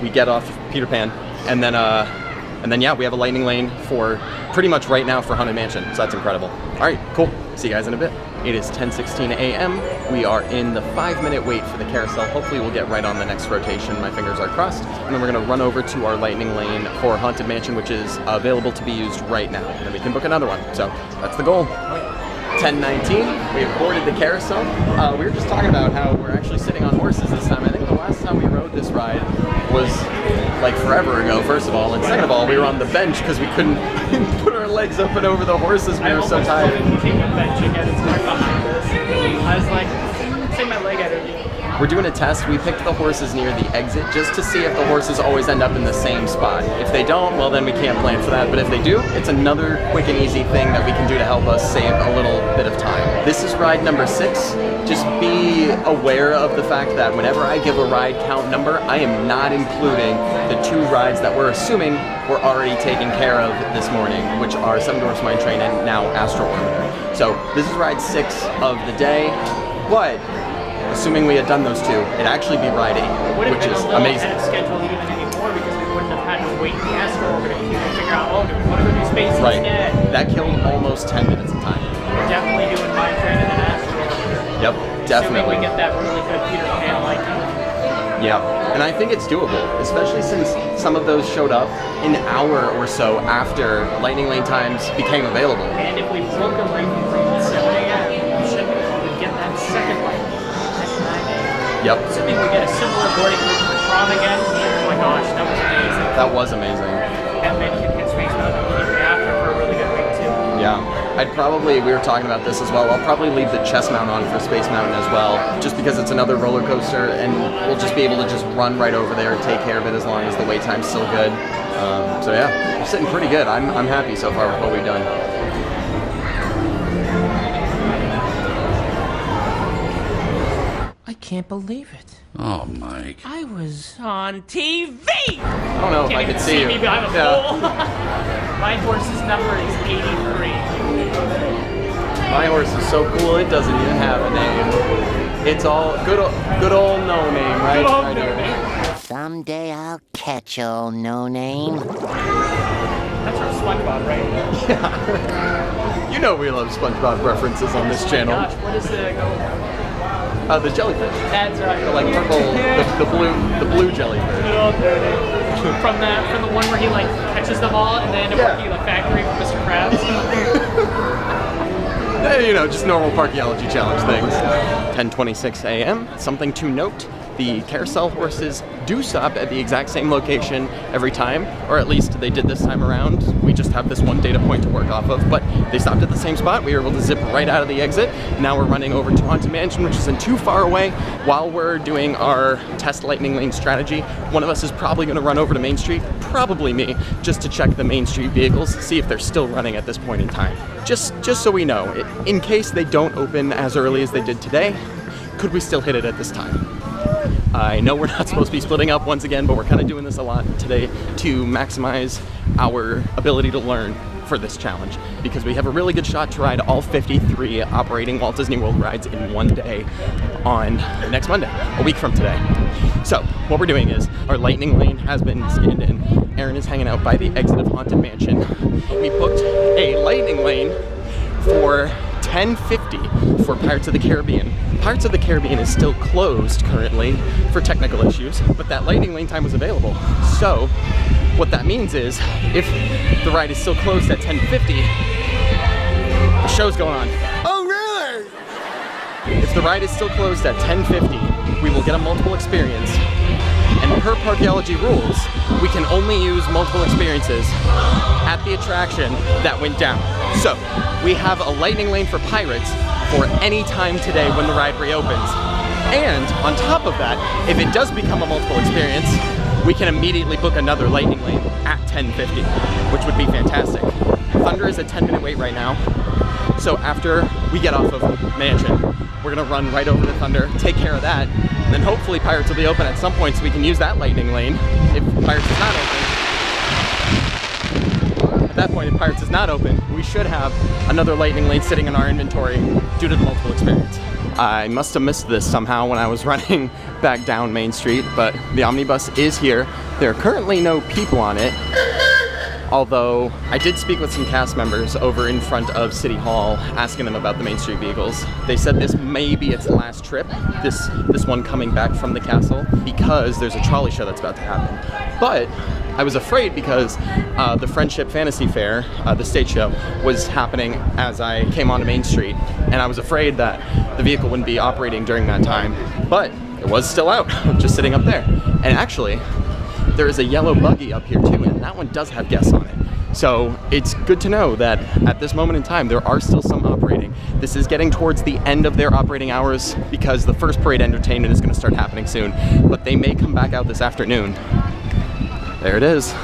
we get off Peter Pan, and then yeah, we have a lightning lane for pretty much right now for Haunted Mansion, so that's incredible. All right, cool. See you guys in a bit. It is 10:16 a.m. We are in the 5-minute wait for the carousel. Hopefully we'll get right on the next rotation. My fingers are crossed. And then we're gonna run over to our lightning lane for Haunted Mansion, which is available to be used right now. And then we can book another one. So that's the goal. 10:19, we have boarded the carousel. We were just talking about how we're actually sitting on horses this time. I think the last time we rode this ride was like forever ago, first of all. And second of all, we were on the bench because we couldn't put our legs up and over the horses. We were so tired. I was like, take my leg out of you. We're doing a test. We picked the horses near the exit just to see if the horses always end up in the same spot. If they don't, well then we can't plan for that. But if they do, it's another quick and easy thing that we can do to help us save a little bit of time. This is ride number 6. Just be aware of the fact that whenever I give a ride count number, I am not including the 2 rides that we're assuming we're already taking care of this morning, which are Seven Dwarfs Mine Train and now Astro Orbiter. So this is ride 6 of the day, but assuming we had done those 2, it'd actually be ride 8, which is amazing. It would have been a little ahead of schedule even anymore because we wouldn't have had to wait the Astro Orbiter to figure out, oh, do we want to go do space instead? That killed almost 10 minutes of time. We're definitely doing Mine Train and then Astro Orbiter. Yep, definitely. Assuming we get that really good Peter Pan like. Yeah, and I think it's doable, especially since some of those showed up an hour or so after Lightning Lane times became available. And if we book a lightning lane at 7 a.m., we should be able to get that second lightning lane at 9 a.m. Yep. Assuming we get a similar boarding route for Tron again, oh my gosh, that was amazing. That was amazing. And then you can get Space Mountain immediately after for a really good week too. Yeah, we were talking about this as well, I'll probably leave the chest mount on for Space Mountain as well, just because it's another roller coaster and we'll just be able to just run right over there and take care of it as long as the wait time's still good. So yeah, we're sitting pretty good. I'm happy so far with what we've done. I can't believe it. Oh, Mike. I was on TV! I don't know if I could see you. Me behind a pole. My horse's number is 83. My horse is so cool, it doesn't even have a name. It's all good old no name, right? Right here. Someday I'll catch old no name. That's from SpongeBob, right? Yeah. You know we love SpongeBob references on this channel. Gosh, what is the The jellyfish. That's right. The like purple, the blue jellyfish. From the one where he like catches them all and then he like factory for Mr. Krabs. You know, just normal Parkeology challenge things. 10:26 a.m. Something to note. The carousel horses do stop at the exact same location every time, or at least they did this time around. We just have this one data point to work off of, but they stopped at the same spot. We were able to zip right out of the exit. Now we're running over to Haunted Mansion, which isn't too far away. While we're doing our test lightning lane strategy, one of us is probably going to run over to Main Street, probably me, just to check the Main Street vehicles, see if they're still running at this point in time. Just so we know, in case they don't open as early as they did today, could we still hit it at this time? I know we're not supposed to be splitting up once again, but we're kind of doing this a lot today to maximize our ability to learn for this challenge, because we have a really good shot to ride all 53 operating Walt Disney World rides in one day on next Monday, a week from today. So what we're doing is our lightning lane has been scanned in. Aaron is hanging out by the exit of Haunted Mansion. We booked a lightning lane for 10:50 for Pirates of the Caribbean. Pirates of the Caribbean is still closed currently for technical issues, but that lightning lane time was available. So what that means is if the ride is still closed at 10:50, the show's going on. Oh, really? If the ride is still closed at 10:50, we will get a multiple experience. And per Parkeology rules, we can only use multiple experiences at the attraction that went down. So we have a lightning lane for Pirates for any time today when the ride reopens. And on top of that, if it does become a multiple experience, we can immediately book another lightning lane at 10:50, which would be fantastic. Thunder is a 10-minute wait right now. So after we get off of Mansion, we're gonna run right over to Thunder, take care of that, and then hopefully Pirates will be open at some point so we can use that lightning lane if Pirates is not open. At that point, if Pirates is not open, we should have another lightning lane sitting in our inventory due to the multiple experience. I must have missed this somehow when I was running back down Main Street, but the omnibus is here. There are currently no people on it, although I did speak with some cast members over in front of City Hall asking them about the Main Street vehicles. They said this may be its last trip, this one coming back from the castle, because there's a trolley show that's about to happen. But I was afraid because the Friendship Fantasy Fair, the stage show, was happening as I came onto Main Street, and I was afraid that the vehicle wouldn't be operating during that time. But it was still out, just sitting up there. And actually, there is a yellow buggy up here too, and that one does have guests on it. So it's good to know that at this moment in time, there are still some operating. This is getting towards the end of their operating hours because the first parade entertainment is going to start happening soon, but they may come back out this afternoon. There it is.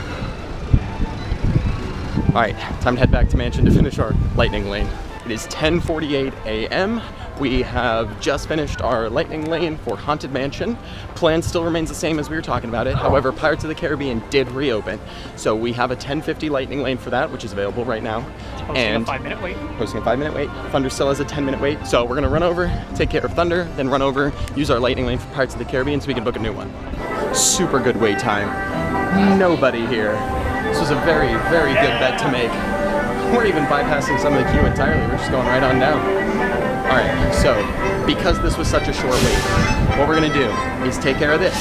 All right, time to head back to Mansion to finish our lightning lane. It is 10:48 a.m. We have just finished our lightning lane for Haunted Mansion. Plan still remains the same as we were talking about it. However, Pirates of the Caribbean did reopen. So we have a 10:50 lightning lane for that, which is available right now. Posting a 5-minute wait. Posting a 5-minute wait. Thunder still has a 10-minute wait. So we're gonna run over, take care of Thunder, then run over, use our lightning lane for Pirates of the Caribbean so we can book a new one. Super good wait time. Nobody here. This was a very, very good bet to make. We're even bypassing some of the queue entirely. We're just going right on down. All right, so because this was such a short wait, what we're gonna do is take care of this.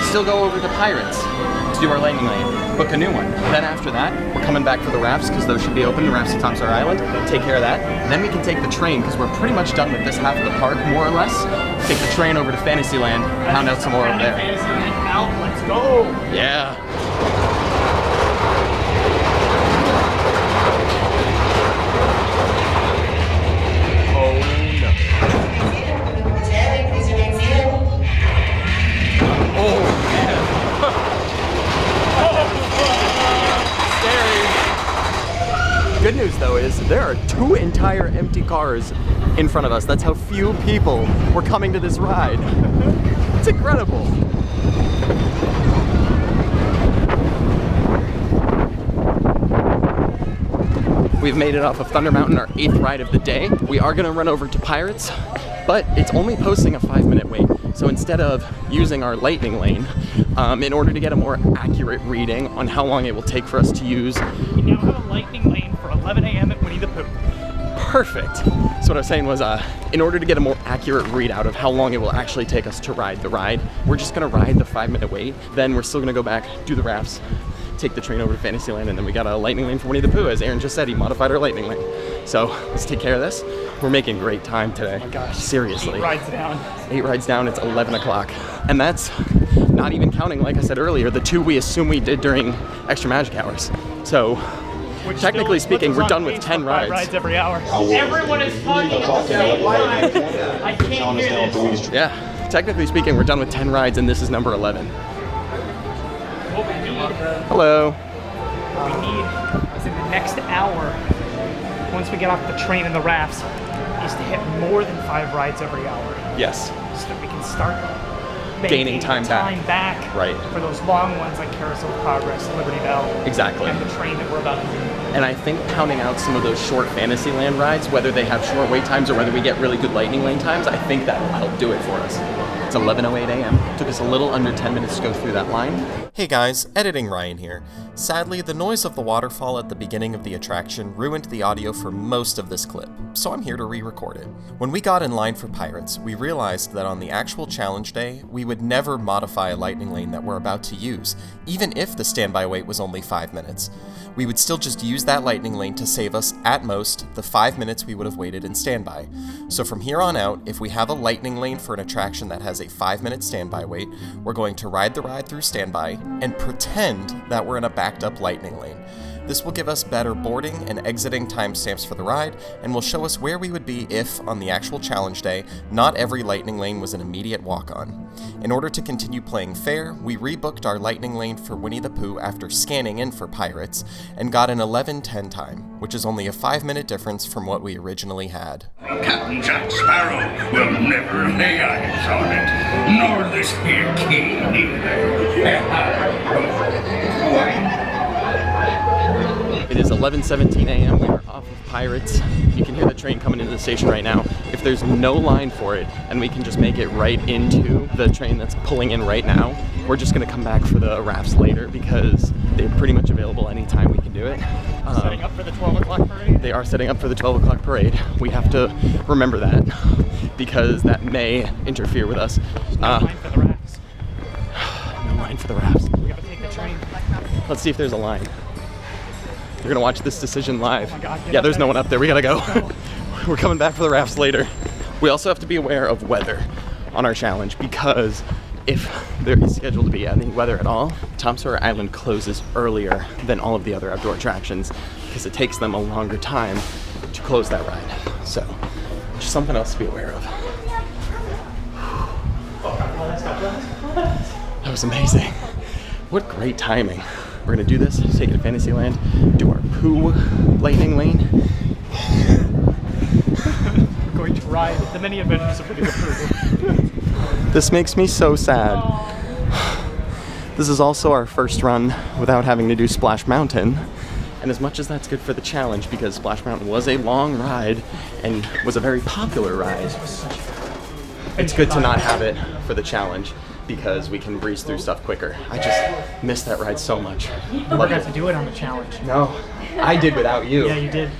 Still go over to Pirates to do our lightning lane, book a new one. Then after that, we're coming back for the rafts because those should be open, the rafts at Tom's Island. Take care of that. And then we can take the train because we're pretty much done with this half of the park, more or less. Take the train over to Fantasyland, pound out some more over there. Fantasyland out, let's go. Yeah. Good news though is there are 2 entire empty cars in front of us. That's how few people were coming to this ride. It's incredible. We've made it off of Thunder Mountain, our 8th ride of the day. We are gonna run over to Pirates, but it's only posting a 5-minute wait. So instead of using our lightning lane, in order to get a more accurate reading on how long it will take for us to use. We now have a lightning lane for 11 a.m. at Winnie the Pooh. Perfect. So what I was saying was, in order to get a more accurate readout of how long it will actually take us to ride the ride, we're just gonna ride the 5-minute wait. Then we're still gonna go back, do the rafts, take the train over to Fantasyland, and then we got a lightning lane for Winnie the Pooh. As Aaron just said, he modified our lightning lane. So let's take care of this. We're making great time today. Oh my gosh. Seriously. 8 rides down. 8 rides down, it's 11 o'clock. And that's not even counting, like I said earlier, the 2 we assume we did during extra magic hours. So Which technically still speaking, puts us we're on done with pace 10 for 5 rides. rides every hour. Everyone is talking at the same time. I can't hear this. Yeah, technically speaking, we're done with 10 rides and this is number 11. What we need, Hello. is in the next hour, once we get off the train and the rafts, is to hit more than 5 rides every hour. Yes. So that we can start Gaining time back. Right. For those long ones like Carousel of Progress, Liberty Bell. Exactly. And the train that we're about to do. And I think pounding out some of those short Fantasyland rides, whether they have short wait times or whether we get really good lightning lane times, I think that will help do it for us. It's 11:08 a.m. Took us a little under 10 minutes to go through that line. Hey guys, Editing Ryan here. Sadly, the noise of the waterfall at the beginning of the attraction ruined the audio for most of this clip, so I'm here to re-record it. When we got in line for Pirates, we realized that on the actual challenge day, we would never modify a lightning lane that we're about to use, even if the standby wait was only 5 minutes. We would still just use that lightning lane to save us, at most, the 5 minutes we would have waited in standby. So from here on out, if we have a lightning lane for an attraction that has a 5-minute standby wait, we're going to ride the ride through standby and pretend that we're in a backed up lightning lane. This will give us better boarding and exiting timestamps for the ride, and will show us where we would be if, on the actual challenge day, not every lightning lane was an immediate walk-on. In order to continue playing fair, we rebooked our lightning lane for Winnie the Pooh after scanning in for pirates, and got an 11:10 time, which is only a 5-minute difference from what we originally had. Captain Jack Sparrow will never lay eyes on it, nor this here king either. It is 11:17 a.m. We are off of Pirates. You can hear the train coming into the station right now. If there's no line for it and we can just make it right into the train that's pulling in right now, we're just gonna come back for the rafts later because they're pretty much available anytime we can do it. Setting up for the 12 o'clock parade? They are setting up for the 12 o'clock parade. We have to remember that because that may interfere with us. No line for the rafts. No line for the rafts. We gotta take the train. Let's see if there's a line. You're gonna watch this decision live. Oh my God, yeah, there's no one up there. We gotta go. We're coming back for the rafts later. We also have to be aware of weather on our challenge because if there is scheduled to be any weather at all, Tom Sawyer Island closes earlier than all of the other outdoor attractions because it takes them a longer time to close that ride. So, just something else to be aware of. That was amazing. What great timing. We're gonna do this, take it to Fantasyland, do our Pooh lightning lane. We're going to ride the many adventures of Winnie the Pooh. This makes me so sad. This is also our first run without having to do Splash Mountain. And as much as that's good for the challenge, because Splash Mountain was a long ride and was a very popular ride, it's good to not have it for the challenge because we can breeze through stuff quicker. I just miss that ride so much. You never got to do it on the challenge. No, I did without you. Yeah, you did.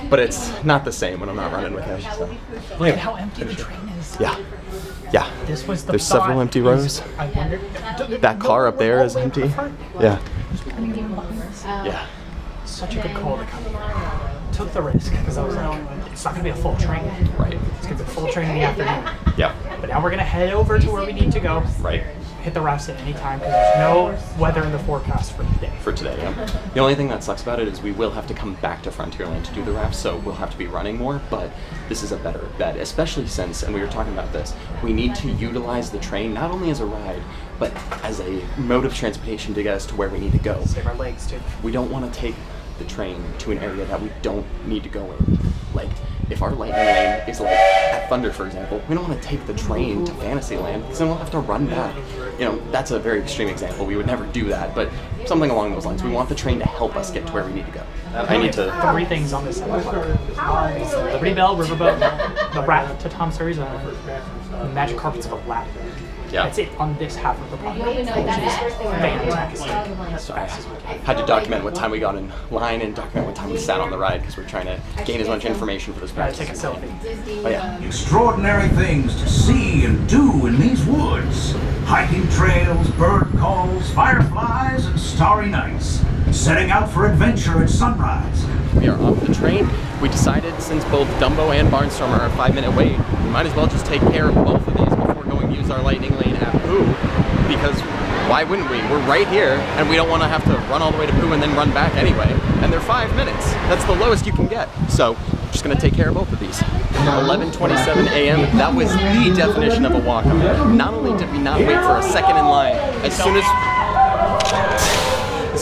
But it's not the same when I'm not running with him. So. Look at how empty the train is. Yeah. Yeah. This was the There's several empty rows. I wonder. That car up there is empty. Yeah. Yeah. Such a good call to come here. Took the risk because I was like, it's not going to be a full train. Right. It's going to be a full train in the afternoon. Yeah. But now we're going to head over to where we need to go. Right. Hit the rafts at any time because there's no weather in the forecast for today. For today, yeah. The only thing that sucks about it is we will have to come back to Frontierland to do the rafts, so we'll have to be running more, but this is a better bet, especially since, and we were talking about this, we need to utilize the train not only as a ride, but as a mode of transportation to get us to where we need to go. Save our legs too. We don't want to take the train to an area that we don't need to go in. Like, if our lightning lane is like at Thunder, for example, we don't want to take the train to Fantasyland because then we'll have to run back. You know, that's a very extreme example. We would never do that, but something along those lines. We want the train to help us get to where we need to go. I need to... 3 things on this side. Liberty Bell, Riverboat, the raft to Tom Sawyer's Island, and Magic Carpets of Aladdin. Yeah. That's it on this half of the property, which is fantastic. So I had to document what time we got in line and document what time we sat on the ride because we're trying to gain as much information for this practice. Take a selfie. Oh yeah. Extraordinary things to see and do in these woods. Hiking trails, bird calls, fireflies, and starry nights. Setting out for adventure at sunrise. We are off the train. We decided since both Dumbo and Barnstormer are a 5-minute wait, we might as well just take care of both of these before going to use our lightning lane at Pooh, because why wouldn't we? We're right here, and we don't want to have to run all the way to Pooh and then run back anyway. And they're 5 minutes. That's the lowest you can get. So, we're just going to take care of both of these. 11:27 a.m. That was the definition of a walk-on. Not only did we not wait for a second in line, as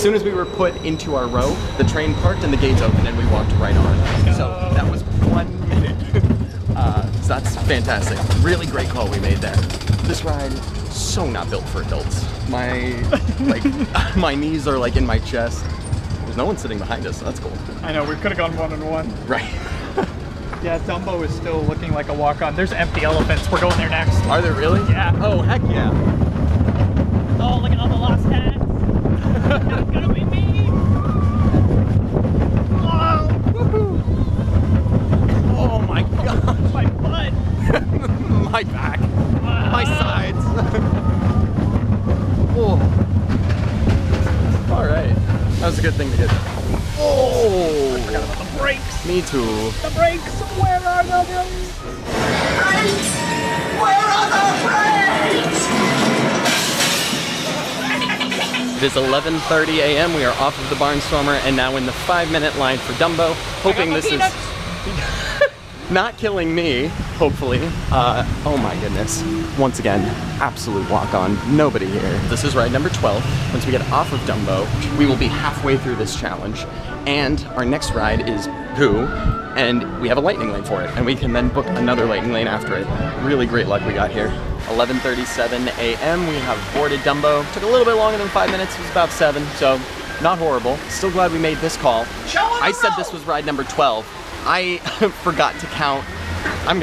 soon as we were put into our row, the train parked and the gates opened and we walked right on. So that was 1 minute. So that's fantastic. Really great call we made there. This ride, so not built for adults. My knees are like in my chest. There's no one sitting behind us, so that's cool. I know, we could have gone 1-on-1. Right. Yeah, Dumbo is still looking like a walk-on. There's empty elephants. We're going there next. Are there really? Yeah. Oh, heck yeah. Oh, look at all the lost hats. It's gonna be me. Oh, woohoo. Oh my god. My butt. My back. My sides. Oh. All right. That was a good thing to get. Oh. I forgot about the brakes. Me too. The brakes. Where are the brakes? Brakes! Where are the brakes? It is 11:30 a.m. We are off of the Barnstormer and now in the 5-minute line for Dumbo, hoping this is not killing me, hopefully. Oh my goodness. Once again, absolute walk-on. Nobody here. This is ride number 12. Once we get off of Dumbo, we will be halfway through this challenge. And our next ride is Pooh, and we have a lightning lane for it. And we can then book another lightning lane after it. Really great luck we got here. 11:37 a.m. We have boarded Dumbo. Took a little bit longer than 5 minutes. It was about 7, so not horrible. Still glad we made this call. I said this was ride number 12. I forgot to count. No,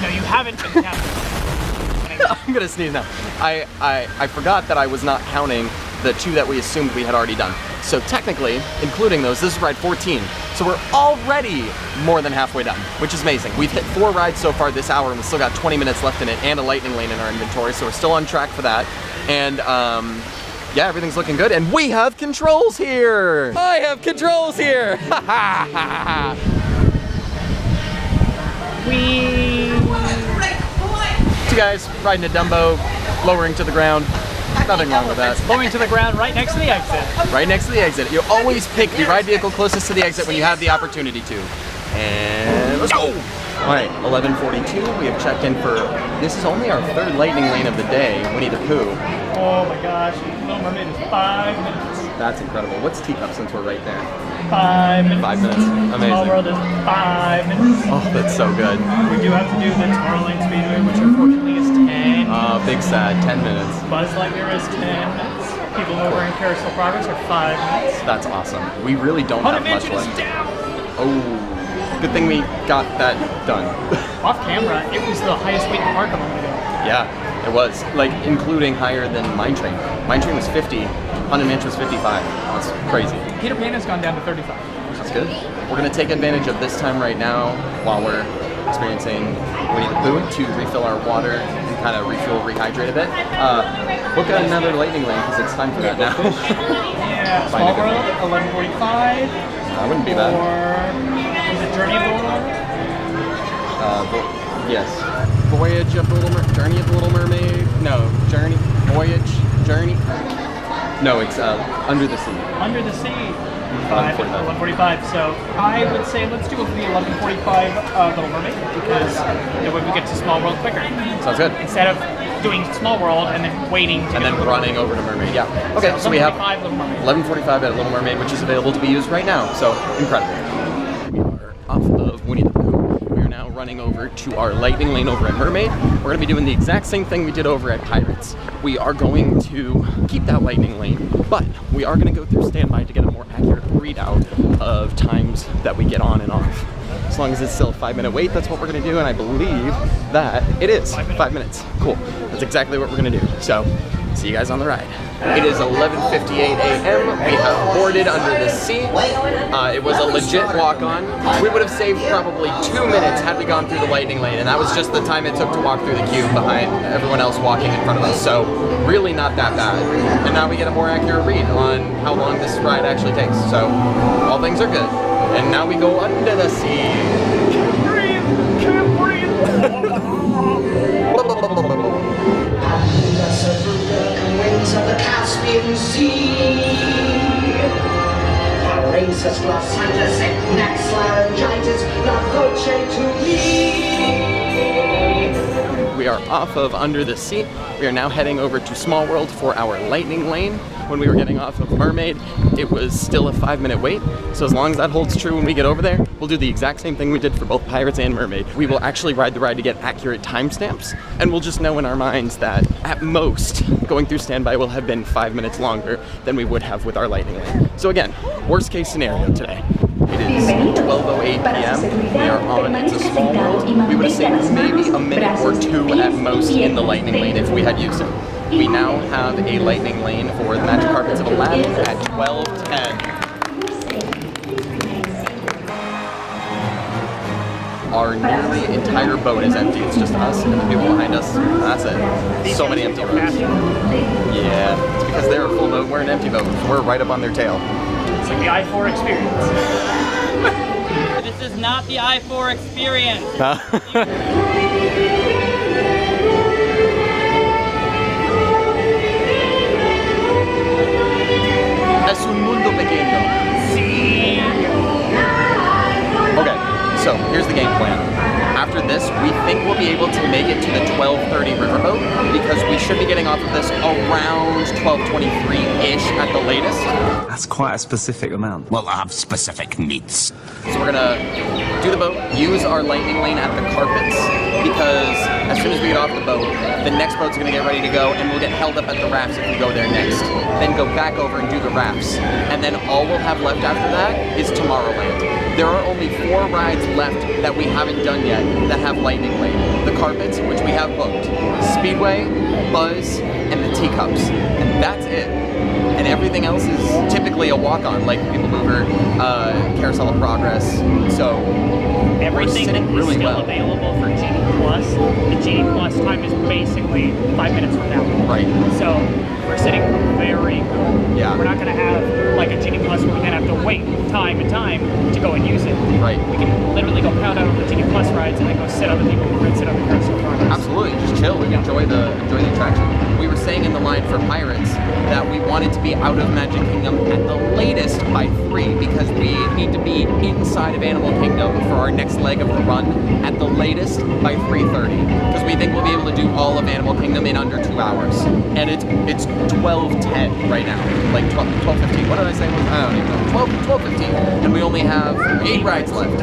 you haven't been counting. I'm gonna sneeze now. I forgot that I was not counting the 2 that we assumed we had already done. So technically, including those, this is ride 14. So we're already more than halfway done, which is amazing. We've hit 4 rides so far this hour and we've still got 20 minutes left in it and a lightning lane in our inventory. So we're still on track for that. And yeah, everything's looking good. And we have controls here. I have controls here. Ha ha ha ha. Two guys riding a Dumbo, lowering to the ground. Nothing wrong with that. Lowering to the ground right next to the exit. Right next to the exit. You always pick the ride vehicle closest to the exit when you have the opportunity to. And let's go! Alright, 11:42. We have checked in for, this is only our 3rd lightning lane of the day, Winnie the Pooh. Oh my gosh, Little Mermaid is 5 minutes. That's incredible. What's Teacup since we're right there? 5 minutes. 5 minutes. Amazing. Small World is 5 minutes. Oh, that's so good. We do have to do the Tomorrowland Speedway, which unfortunately is 10. Big sad. 10 minutes. Buzz Lightyear is 10 minutes. People over in Carousel Progress are 5 minutes. That's awesome. We really don't have much Mansion left. is down. Oh, good thing we got that done. Off camera, it was the highest weight in the park a moment ago. Yeah, it was. Like, including higher than Mine Train. Mine Train was 50. Haunted Mansion was 55. That's crazy. Peter Pan has gone down to 35. That's good. We're going to take advantage of this time right now while we're experiencing Winnie the Pooh to refill our water and kind of refuel, rehydrate a bit. Book another lightning lane because it's time for that now. Yeah, Small World, 11:45. That wouldn't be bad. Or is it Journey of the Little Mermaid? Yes. Voyage of the Little Mermaid. Journey of the Little Mermaid. No, Journey. Voyage. Journey. No, it's Under the Sea. Under the Sea. 11:45. So I would say let's do the 11:45 Little Mermaid because that way we get to Small World quicker. Sounds good. Instead of doing Small World and then waiting to and then running over to Mermaid. Yeah. Okay, so we have 11:45 at Little Mermaid, which is available to be used right now. So incredible. We are off of Winnie the Pooh. We are now running over to our lightning lane over at Mermaid. We're going to be doing the exact same thing we did over at Pirates. We are going to keep that lightning lane, but we are going to go through standby to get a more accurate readout of times that we get on and off. As long as it's still a 5-minute wait, that's what we're going to do, and I believe that it is 5 minutes. Cool. That's exactly what we're going to do. So, see you guys on the ride. It is 11:58 a.m. We have boarded Under the Sea. It was a legit walk-on. We would have saved probably 2 minutes had we gone through the lightning lane, and that was just the time it took to walk through the queue behind everyone else walking in front of us. So really not that bad. And now we get a more accurate read on how long this ride actually takes. So all things are good. And now we go under the sea. Can't breathe. Winds of the Caspian Sea. Racist glossitis, next laryngitis, la voce to me. We are off of Under the Sea. We are now heading over to Small World for our lightning lane. When we were getting off of Mermaid, it was still a 5-minute wait. So as long as that holds true when we get over there, we'll do the exact same thing we did for both Pirates and Mermaid. We will actually ride the ride to get accurate timestamps, and we'll just know in our minds that at most, going through standby will have been 5 minutes longer than we would have with our lightning lane. So again, worst case scenario today. It is 12:08 p.m. We are on into Small World. We would have saved maybe a minute or 2 at most in the lightning lane if we had used it. We now have a lightning lane for the Magic Carpets of Aladdin at 12:10. Our nearly entire boat is empty. It's just us and the people behind us. That's it. So many empty boats. Yeah, it's because they're a full boat, we're an empty boat. We're right up on their tail. It's like the I-4 experience. This is not the I-4 experience. this, we think we'll be able to make it to the 12:30 riverboat because we should be getting off of this around 12:23-ish at the latest. That's quite a specific amount. Well, I have specific needs. So we're gonna do the boat, use our lightning lane at the carpets, because as soon as we get off the boat, the next boat's gonna get ready to go, and we'll get held up at the rafts if we go there next. Then go back over and do the rafts. And then all we'll have left after that is Tomorrowland. There are only 4 rides left that we haven't done yet that have lightning lane. The carpets, which we have booked, Speedway, Buzz, and the teacups. And that's it. And everything else is typically a walk-on, like People Mover, Carousel of Progress. So everything is really still available for Genie Plus. The Genie Plus time is basically 5 minutes from now. Right. So we're sitting very good. Yeah. We're not going to have like a Genie Plus where we're going to have to wait time and time to go and use it. Right. We can literally go pound out on the Genie Plus rides and then go sit on the People Mover and sit on the Carousel of Progress. Absolutely, just chill and enjoy the attraction. We were saying in the line for Pirates that we wanted to be out of Magic Kingdom at the latest by 3 because we need to be inside of Animal Kingdom for our next leg of the run at the latest by 3:30 because we think we'll be able to do all of Animal Kingdom in under 2 hours. And it's 12:10 right now, like 12:15. What did I say? I don't even know. 12:15, and we only have 8 rides left.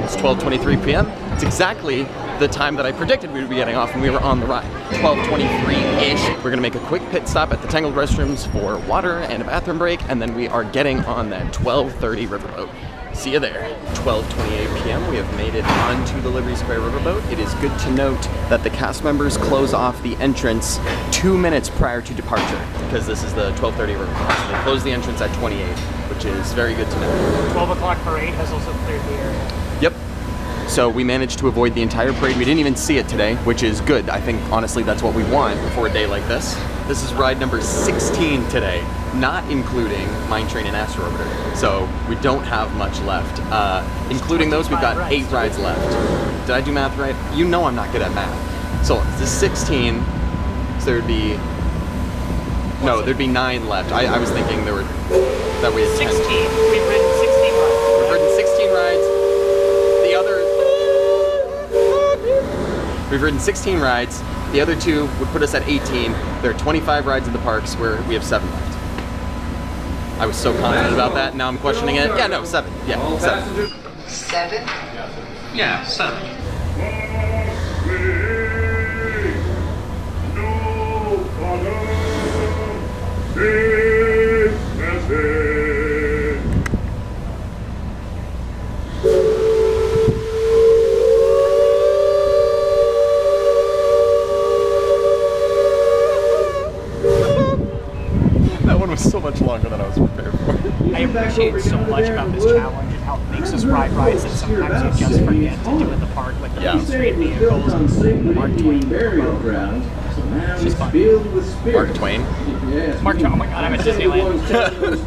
It's 12:23 p.m. It's exactly the time that I predicted we would be getting off when we were on the ride. 12:23-ish. We're gonna make a quick pit stop at the Tangled restrooms for water and a bathroom break, and then we are getting on that 12:30 riverboat. See you there. 12:28 p.m. We have made it onto the Liberty Square riverboat. It is good to note that the cast members close off the entrance 2 minutes prior to departure because this is the 12:30 riverboat. So they close the entrance at 28, which is very good to know. 12 o'clock parade has also cleared the area. Yep. So we managed to avoid the entire parade. We didn't even see it today, which is good. I think, honestly, that's what we want for a day like this. This is ride number 16 today, not including Mine Train and Astro Orbiter. So we don't have much left. Including those, we've got 8 rides left. Did I do math right? You know I'm not good at math. So this is 16, so there'd be... No, there'd be 9 left. I was thinking there were... that we had 16. 10. We've ridden 16 rides. We've ridden 16 rides. The other... We've ridden 16 rides. The other 2 would put us at 18. There are 25 rides in the parks where we have 7 left. I was so confident about that. Now I'm questioning it. Yeah, no, 7. Yeah, 7. 7? Yeah, 7. Was so much longer than I was prepared for. I appreciate so much about this challenge and how it makes us ride rides that sometimes you just forget to do at the park, like the Main Street vehicles, Mark Twain. It's just fun. Mark Twain? Mark Twain, oh my god, I'm at Disneyland.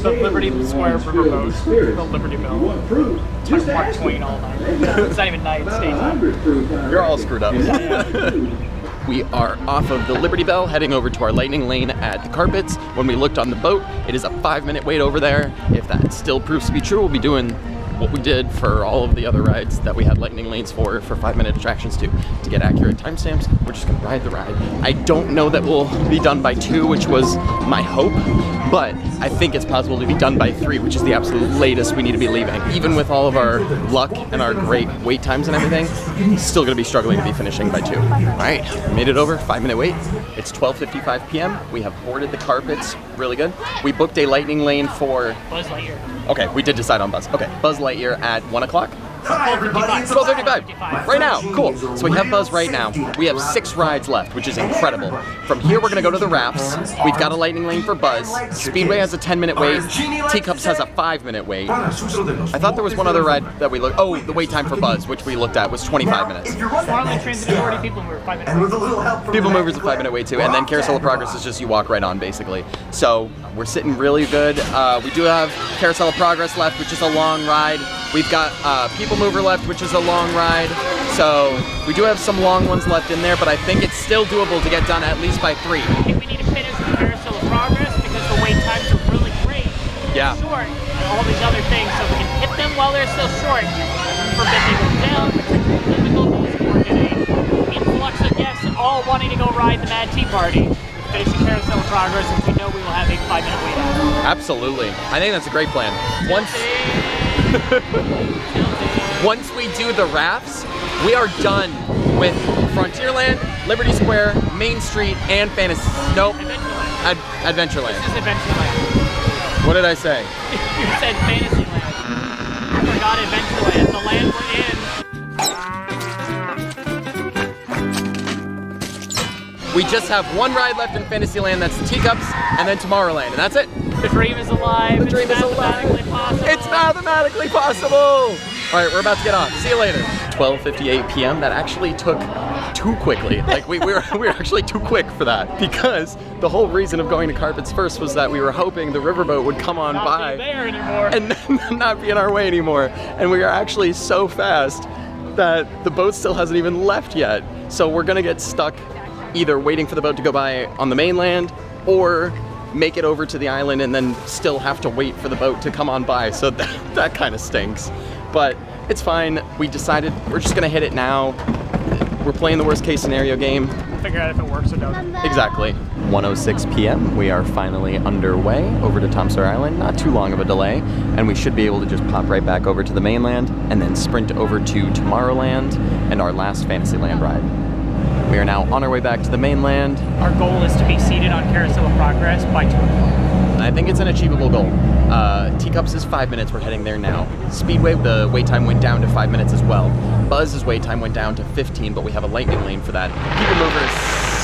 The Liberty Square riverboat, the Liberty Bell. It's Mark Twain all night. It's not even night, it's daytime. You're all screwed up. We are off of the Liberty Bell, heading over to our lightning lane at the carpets. When we looked on the boat, it is a 5-minute wait over there. If that still proves to be true, we'll be doing what we did for all of the other rides that we had lightning lanes for 5-minute attractions too. To get accurate timestamps, we're just gonna ride the ride. I don't know that we'll be done by 2, which was my hope, but I think it's possible to be done by 3, which is the absolute latest we need to be leaving. Even with all of our luck and our great wait times and everything, still gonna be struggling to be finishing by 2. All right, we made it over, 5-minute wait. It's 12:55 p.m. We have boarded the carpets, really good. We booked a lightning lane for... Buzz Lightyear. Okay, we did decide on Buzz. Okay, Buzz Lightyear at 1 o'clock. Hi, everybody. 12:35. Right now. Cool. So we have Buzz right now. We have 6 rides left, which is incredible. From here, we're going to go to the rafts. We've got a lightning lane for Buzz. Speedway has a 10-minute wait. Teacups has a 5-minute wait. I thought there was one other ride that we looked... Oh, the wait time for Buzz, which we looked at, was 25 minutes. Farland Transit Authority, People Mover, 5-minute wait. People Mover's a 5-minute wait too. And then Carousel of Progress is just you walk right on, basically. So we're sitting really good. We do have Carousel of Progress left, which is a long ride. We've got People Mover left, which is a long ride. So we do have some long ones left in there, but I think it's still doable to get done at least by 3. I think we need to finish the Carousel of Progress because the wait times are really great. Yeah. Short and all these other things, so we can hit them while they're still short. Forbid they go down, difficulties, or all wanting to go ride the Mad Tea Party, finishing Carousel of Progress, since we know we will have a 5-minute wait out. Absolutely. I think that's a great plan. Once we do the rafts, we are done with Frontierland, Liberty Square, Main Street, and Fantasy. Nope. Adventureland. This is Adventureland. What did I say? You said Fantasyland. I forgot Adventureland. The land we're in. We just have one ride left in Fantasyland, that's the Teacups, and then Tomorrowland, and that's it. The dream is alive. The dream is alive. Possible. It's mathematically possible. All right, we're about to get on. See you later. 12:58 p.m. That actually took too quickly. Like we were actually too quick for that, because the whole reason of going to Carpets first was that we were hoping the riverboat would come on by there anymore. and not be in our way anymore. And we are actually so fast that the boat still hasn't even left yet. So we're gonna get stuck either waiting for the boat to go by on the mainland or make it over to the island and then still have to wait for the boat to come on by. So that kind of stinks. But it's fine. We decided we're just gonna hit it now. We're playing the worst case scenario game. We'll figure out if it works or doesn't. Exactly. 1:06 p.m. We are finally underway over to Tom Sawyer Island. Not too long of a delay, and we should be able to just pop right back over to the mainland and then sprint over to Tomorrowland and our last Fantasyland ride. We are now on our way back to the mainland. Our goal is to be seated on Carousel of Progress by 2 o'clock. I think it's an achievable goal. Teacups is 5 minutes, we're heading there now. Speedway, the wait time went down to 5 minutes as well. Buzz's wait time went down to 15, but we have a lightning lane for that. People Mover is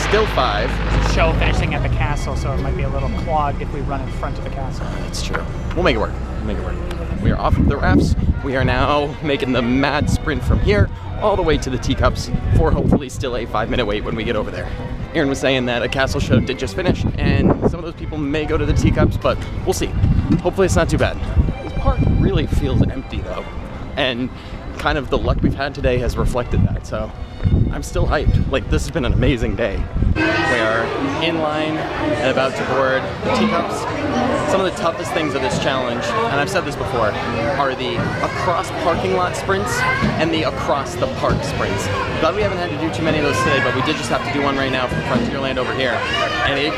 still 5. It's a show finishing at the castle, so it might be a little clogged if we run in front of the castle. That's true. We'll make it work. We'll make it work. We are off of the rafts. We are now making the mad sprint from here all the way to the Teacups for hopefully still a 5-minute wait when we get over there. Aaron was saying that a castle show did just finish, and some of those people may go to the Teacups, but we'll see. Hopefully it's not too bad. This park really feels empty though, and kind of the luck we've had today has reflected that, so I'm still hyped. Like, this has been an amazing day. We are in line and about to board the Teacups. Some of the toughest things of this challenge, and I've said this before, are the across parking lot sprints and the across the park sprints. Glad we haven't had to do too many of those today, but we did just have to do one right now from Frontierland over here, and it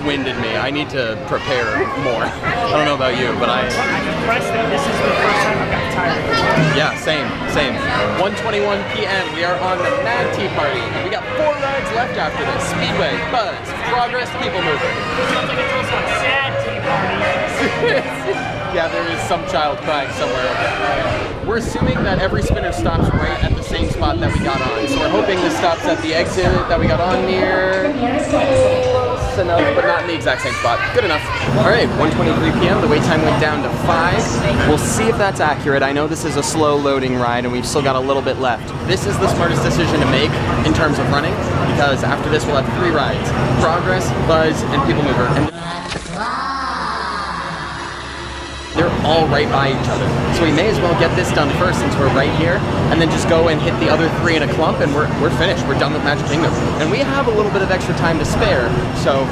winded me. I need to prepare more. I don't know about you, but I'm impressed that this is the first time I've gotten tired of it. Yeah, same. 1:21 p.m. We are on the Mad Tea Party. We got 4 rides left after this. Speedway, Buzz, Progress, People Mover. Sounds like it's also a sad tea party. Yeah, there is some child crying somewhere. We're assuming that every spinner stops right at the same spot that we got on. So we're hoping this stops at the exit that we got on near. Close enough, but not in the exact same spot. Good enough. All right, 1:23 p.m. The wait time went down to 5. We'll see if that's accurate. I know this is a slow loading ride and we've still got a little bit left. This is the smartest decision to make in terms of running, because after this we'll have 3 rides. Progress, Buzz, and People Mover. And they're all right by each other. So we may as well get this done first since we're right here, and then just go and hit the other 3 in a clump, and we're finished. We're done with Magic Kingdom. And we have a little bit of extra time to spare, so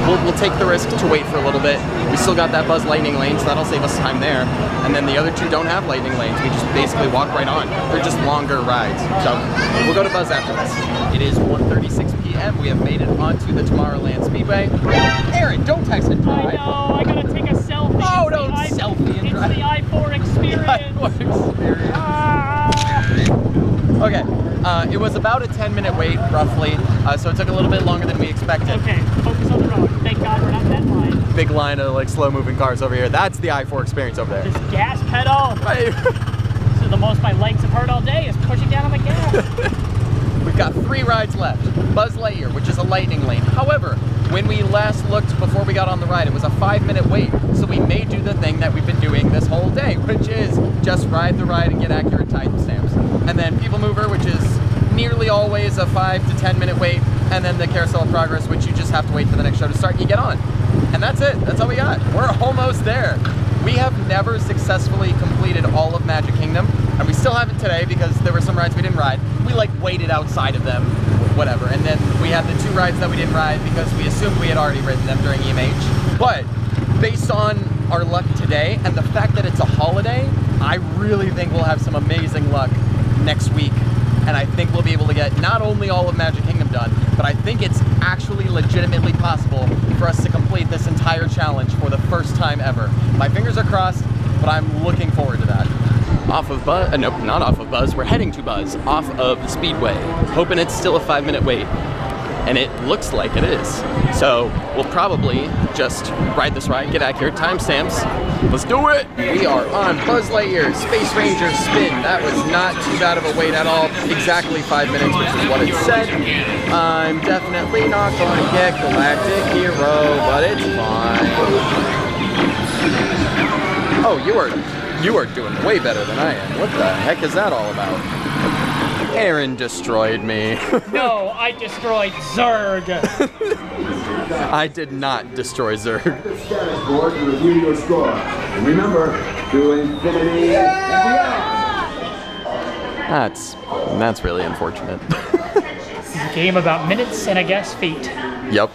we'll take the risk to wait for a little bit. We still got that Buzz Lightning Lane, so that'll save us time there. And then the other 2 don't have lightning lanes. We just basically walk right on. They're just longer rides. So we'll go to Buzz after this. It is 1:36 p.m. We have made it onto the Tomorrowland Speedway. Aaron, don't text and drive. I know, I gotta take a selfie. Oh, don't selfie and drive. It's the I-4 experience. Okay, it was about a 10-minute wait, roughly, so it took a little bit longer than we expected. Okay, focus on the road. Thank God we're not in that line. Big line of like slow-moving cars over here. That's the I-4 experience over there. This gas pedal. This is the most my legs have heard all day, is pushing down on the gas. We've got 3 rides left. Buzz Lightyear, which is a lightning lane. However, when we last looked before we got on the ride, it was a 5-minute wait. So we may do the thing that we've been doing this whole day, which is just ride the ride and get accurate timestamps. And then People Mover, which is nearly always a 5 to 10-minute wait. And then the Carousel of Progress, which you just have to wait for the next show to start and you get on. And that's it. That's all we got. We're almost there. We have never successfully completed all of Magic Kingdom, and we still haven't today because there were some rides we didn't ride. We like waited outside of them, whatever. And then we had the 2 rides that we didn't ride because we assumed we had already ridden them during EMH. But based on our luck today and the fact that it's a holiday, I really think we'll have some amazing luck next week and I think we'll be able to get not only all of Magic Kingdom done, but I think it's actually legitimately possible for us to complete this entire challenge for the first time ever. My fingers are crossed, but I'm looking forward to that. Off of Buzz, nope, not off of Buzz, we're heading to Buzz, off of the Speedway, hoping it's still a 5-minute wait. And it looks like it is. So we'll probably just ride this ride, get accurate timestamps. Let's do it! We are on Buzz Lightyear Space Ranger Spin. That was not too bad of a wait at all. Exactly 5 minutes, which is what it said. I'm definitely not going to get Galactic Hero, but it's fine. Oh, you are doing way better than I am. What the heck is that all about? Aaron destroyed me. No, I destroyed Zurg. I did not destroy Zurg. Status board to review your score. And remember, to infinity and beyond. That's really unfortunate. This is a game about minutes and I guess feet. Yep.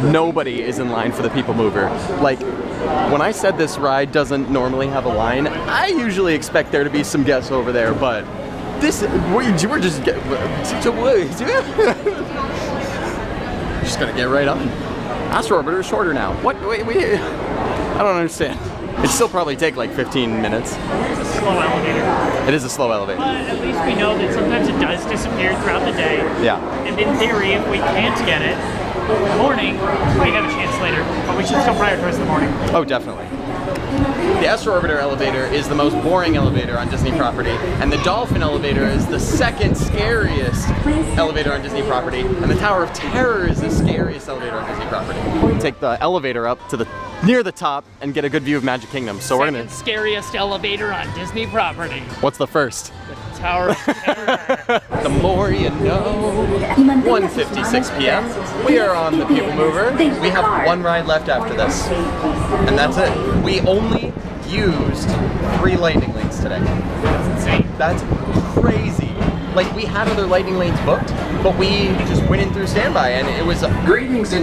Nobody is in line for the People Mover. Like, when I said this ride doesn't normally have a line, I usually expect there to be some guests over there, but we're just gonna get right on. Astro Orbiter is shorter now. What? Wait, I don't understand. It'd still probably take like 15 minutes. It's a slow elevator. It is a slow elevator. But at least we know that sometimes it does disappear throughout the day. Yeah. And in theory, if we can't get it in the morning, we have a chance later. But we should still prioritize the morning. Oh, definitely. The Astro Orbiter elevator is the most boring elevator on Disney property, and the Dolphin elevator is the second scariest elevator on Disney property, and the Tower of Terror is the scariest elevator on Disney property. We take the elevator up to near the top and get a good view of Magic Kingdom. So we're gonna. Scariest elevator on Disney property. What's the first? The Tower of Terror. The more you know. 1:56 p.m. We are on the People Mover. We have one ride left after this, and that's it. We only used 3 lightning lanes today. That's insane. That's crazy. Like, we had other lightning lanes booked, but we just went in through standby, and it was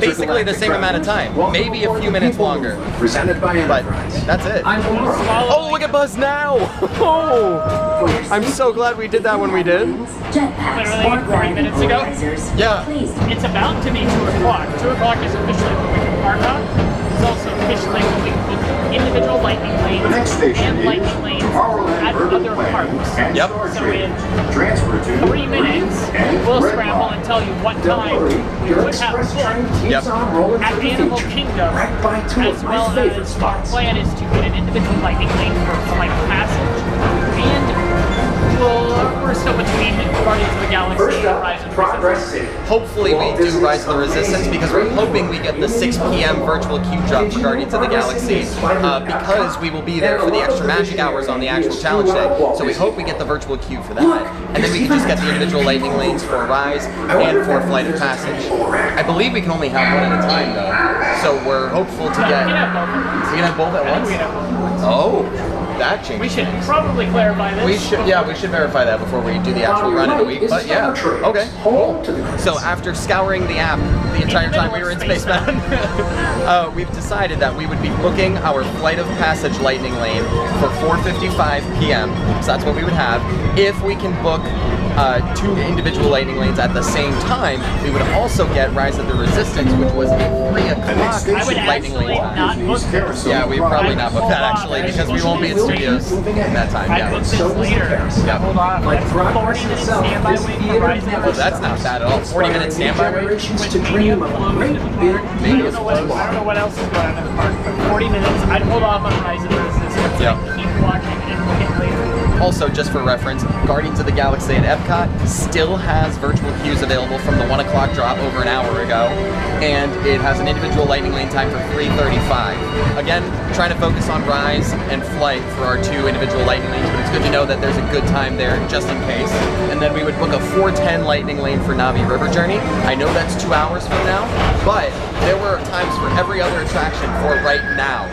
basically the same amount of time, maybe a few minutes longer. Presented by But that's it. Oh, look at Buzz now! Oh, I'm so glad we did that when we did. Literally 40 minutes ago. Yeah. It's about to be 2 o'clock. 2 o'clock is officially when we can park up. It's also officially when we can book individual lightning lanes and lightning lanes at other parks. Yep. So in 3 minutes, we'll scramble and tell you what time we would have booked at Animal Kingdom, as well as our plan is to get an individual lightning lane for Flight of Passage, and we're still between Guardians of the Galaxy and Rise of the Resistance. Hopefully we do Rise of the Resistance, because we're hoping we get the 6 p.m. virtual queue drop for Guardians of the Galaxy, because we will be there for the extra magic hours on the actual challenge day. So we hope we get the virtual queue for that, and then we can just get the individual lightning lanes for Rise and for Flight of Passage. I believe we can only have one at a time though, so we're hopeful to get. We can have both at once. Oh, that changed. We should probably clarify this. We should verify that before we do the actual run in a week. But yeah, okay. Cool. So after scouring the app the entire time we were in Space Mountain, we've decided that we would be booking our Flight of Passage lightning lane for 4:55 p.m. So that's what we would have. If we can book 2 individual lightning lanes at the same time, we would also get Rise of the Resistance, which was a 3 o'clock lightning lane time. Yeah, we probably not book that actually, because we won't be in studios in that time. I booked this later. Yeah. Hold on. Like 40 minutes standby wait for Rise of the Well, that's not bad at all. 40-minute standby wait. I don't know what else is going on in the park, but 40 minutes, I'd hold off on Rise of the Resistance. Yeah. Keep watching and book it later. Also, just for reference, Guardians of the Galaxy at Epcot still has virtual queues available from the 1 o'clock drop over an hour ago, and it has an individual lightning lane time for 3:35. Again, trying to focus on Rise and Flight for our 2 individual lightning lanes, but it's good to know that there's a good time there just in case. And then we would book a 4:10 lightning lane for Na'vi River Journey. I know that's 2 hours from now, but there were times for every other attraction for right now.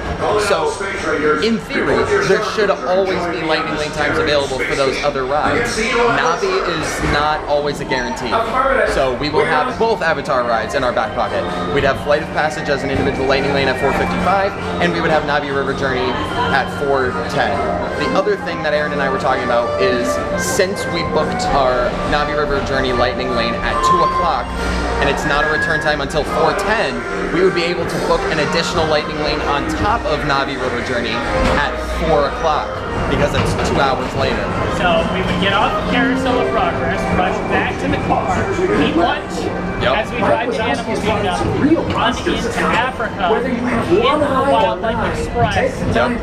So, in theory, there should always be lightning lane times available for those other rides. Navi is not always a guarantee. So we will have both Avatar rides in our back pocket. We'd have Flight of Passage as an individual lightning lane at 4:55, and we would have Navi River Journey at 4:10. The other thing that Aaron and I were talking about is, since we booked our Navi River Journey lightning lane at 2 o'clock, and it's not a return time until 4:10, we would be able to book an additional lightning lane on top of Navi River Journey at 4 o'clock, because it's 2 hours later. So we would get off the Carousel of Progress, rush back to the car, eat lunch, as we drive to Animal Kingdom, run into Africa, in the Wildlife Express, and then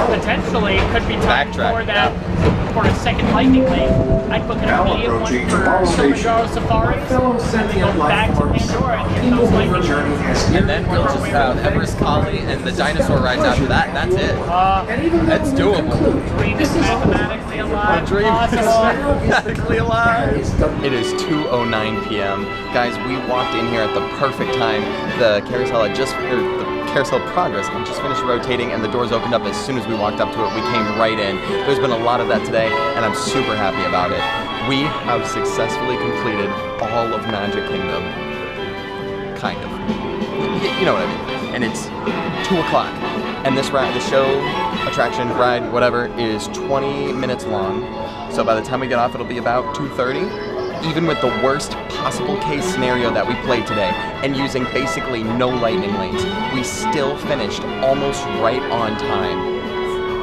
potentially could be time for a second lightning lane. I'd book an immediate one for Kilimanjaro Safaris, and then go back to Pandora and hit those lightning lanes. And then we'll just have Everest Collie and the dinosaur rides after that. That's it. That's doable. Dream is mathematically alive. Dream is mathematically alive. It is 2:09 p.m. Guys, we walked in here at the perfect time. The carousel had the Carousel Progress had just finished rotating, and the doors opened up as soon as we walked up to it. We came right in. There's been a lot of that today, and I'm super happy about it. We have successfully completed all of Magic Kingdom. Kind of. You know what I mean. And it's 2 o'clock. And this ride, the show, attraction, ride, whatever, is 20 minutes long. So by the time we get off, it'll be about 2:30. Even with the worst possible case scenario that we played today, and using basically no lightning lanes, we still finished almost right on time.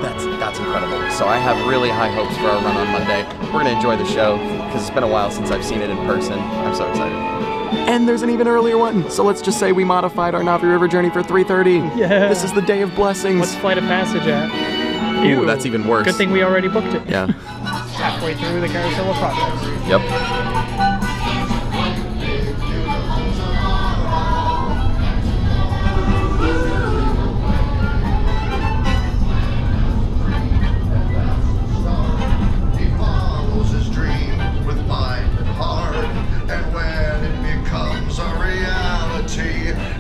That's incredible. So I have really high hopes for our run on Monday. We're gonna enjoy the show, because it's been a while since I've seen it in person. I'm so excited. And there's an even earlier one, so let's just say we modified our Navi River Journey for 3:30. Yeah. This is the day of blessings. What's Flight of Passage at? Ooh, that's even worse. Good thing we already booked it. Yeah. Halfway through the Carousel of Progress. Yep.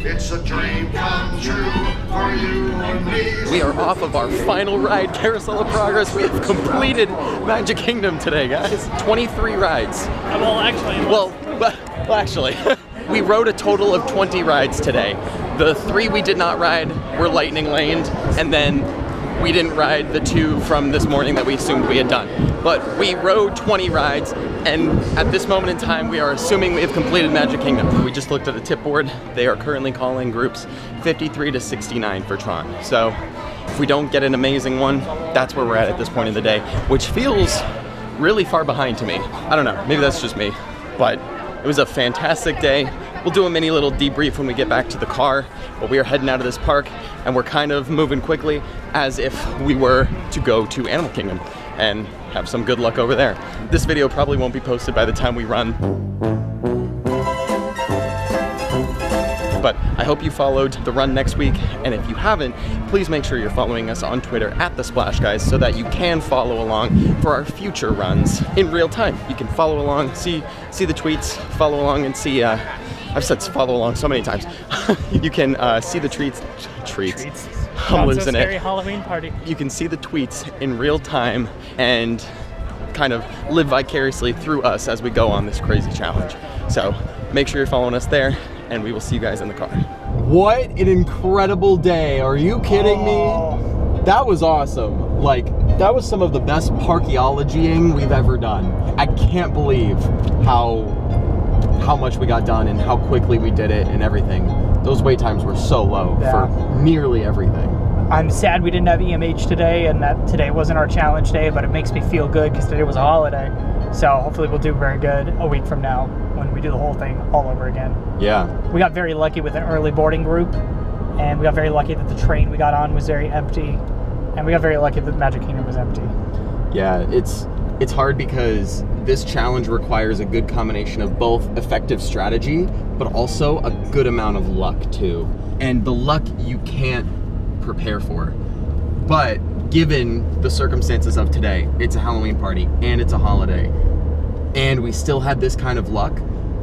It's a dream come true for you and me. We are off of our final ride, Carousel of Progress. We have completed Magic Kingdom today, guys. 23 rides. Well, actually, we rode a total of 20 rides today. The 3 we did not ride were lightning laned, and then we didn't ride the 2 from this morning that we assumed we had done. But we rode 20 rides, and at this moment in time, we are assuming we have completed Magic Kingdom. We just looked at the tip board. They are currently calling groups 53 to 69 for Tron. So if we don't get an amazing one, that's where we're at this point in the day, which feels really far behind to me. I don't know, maybe that's just me, but it was a fantastic day. We'll do a mini little debrief when we get back to the car, but we are heading out of this park, and we're kind of moving quickly as if we were to go to Animal Kingdom and have some good luck over there. This video probably won't be posted by the time we run, but I hope you followed the run next week, and if you haven't, please make sure you're following us on Twitter at The Splash Guys so that you can follow along for our future runs in real time. You can follow along, see the tweets, follow along, and see, I've said follow along so many times. You can see the treats. I'm losing it. Scary Halloween party. You can see the tweets in real time and kind of live vicariously through us as we go on this crazy challenge. So make sure you're following us there, and we will see you guys in the car. What an incredible day. Are you kidding me? That was awesome. Like, that was some of the best parkeologying we've ever done. I can't believe how much we got done and how quickly we did it and everything. Those wait times were so low for nearly everything. I'm sad we didn't have EMH today, and that today wasn't our challenge day, but it makes me feel good because today was a holiday. So hopefully we'll do very good a week from now when we do the whole thing all over again. Yeah. We got very lucky with an early boarding group, and we got very lucky that the train we got on was very empty, and we got very lucky that Magic Kingdom was empty. Yeah, it's hard because this challenge requires a good combination of both effective strategy, but also a good amount of luck too. And the luck you can't prepare for. But given the circumstances of today, it's a Halloween party and it's a holiday, and we still had this kind of luck,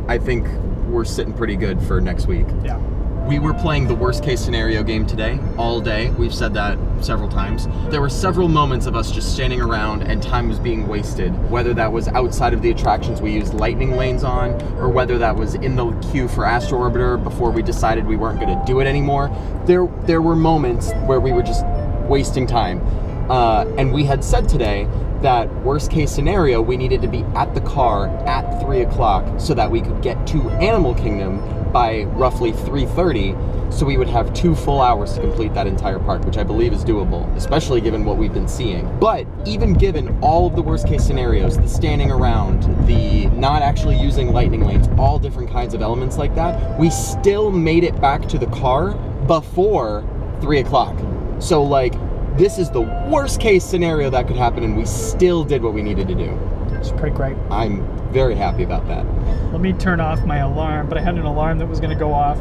I think we're sitting pretty good for next week. Yeah. We were playing the worst case scenario game today, all day. We've said that several times. There were several moments of us just standing around and time was being wasted, whether that was outside of the attractions we used lightning lanes on, or whether that was in the queue for Astro Orbiter before we decided we weren't gonna do it anymore. There were moments where we were just wasting time. And we had said today that worst case scenario, we needed to be at the car at 3 o'clock so that we could get to Animal Kingdom by roughly 3:30, so we would have 2 full hours to complete that entire park, which I believe is doable, especially given what we've been seeing. But even given all of the worst case scenarios, the standing around, the not actually using lightning lanes, all different kinds of elements like that, we still made it back to the car before 3 o'clock. So like, this is the worst case scenario that could happen, and we still did what we needed to do. It's pretty great. I'm very happy about that. Let me turn off my alarm, but I had an alarm that was going to go off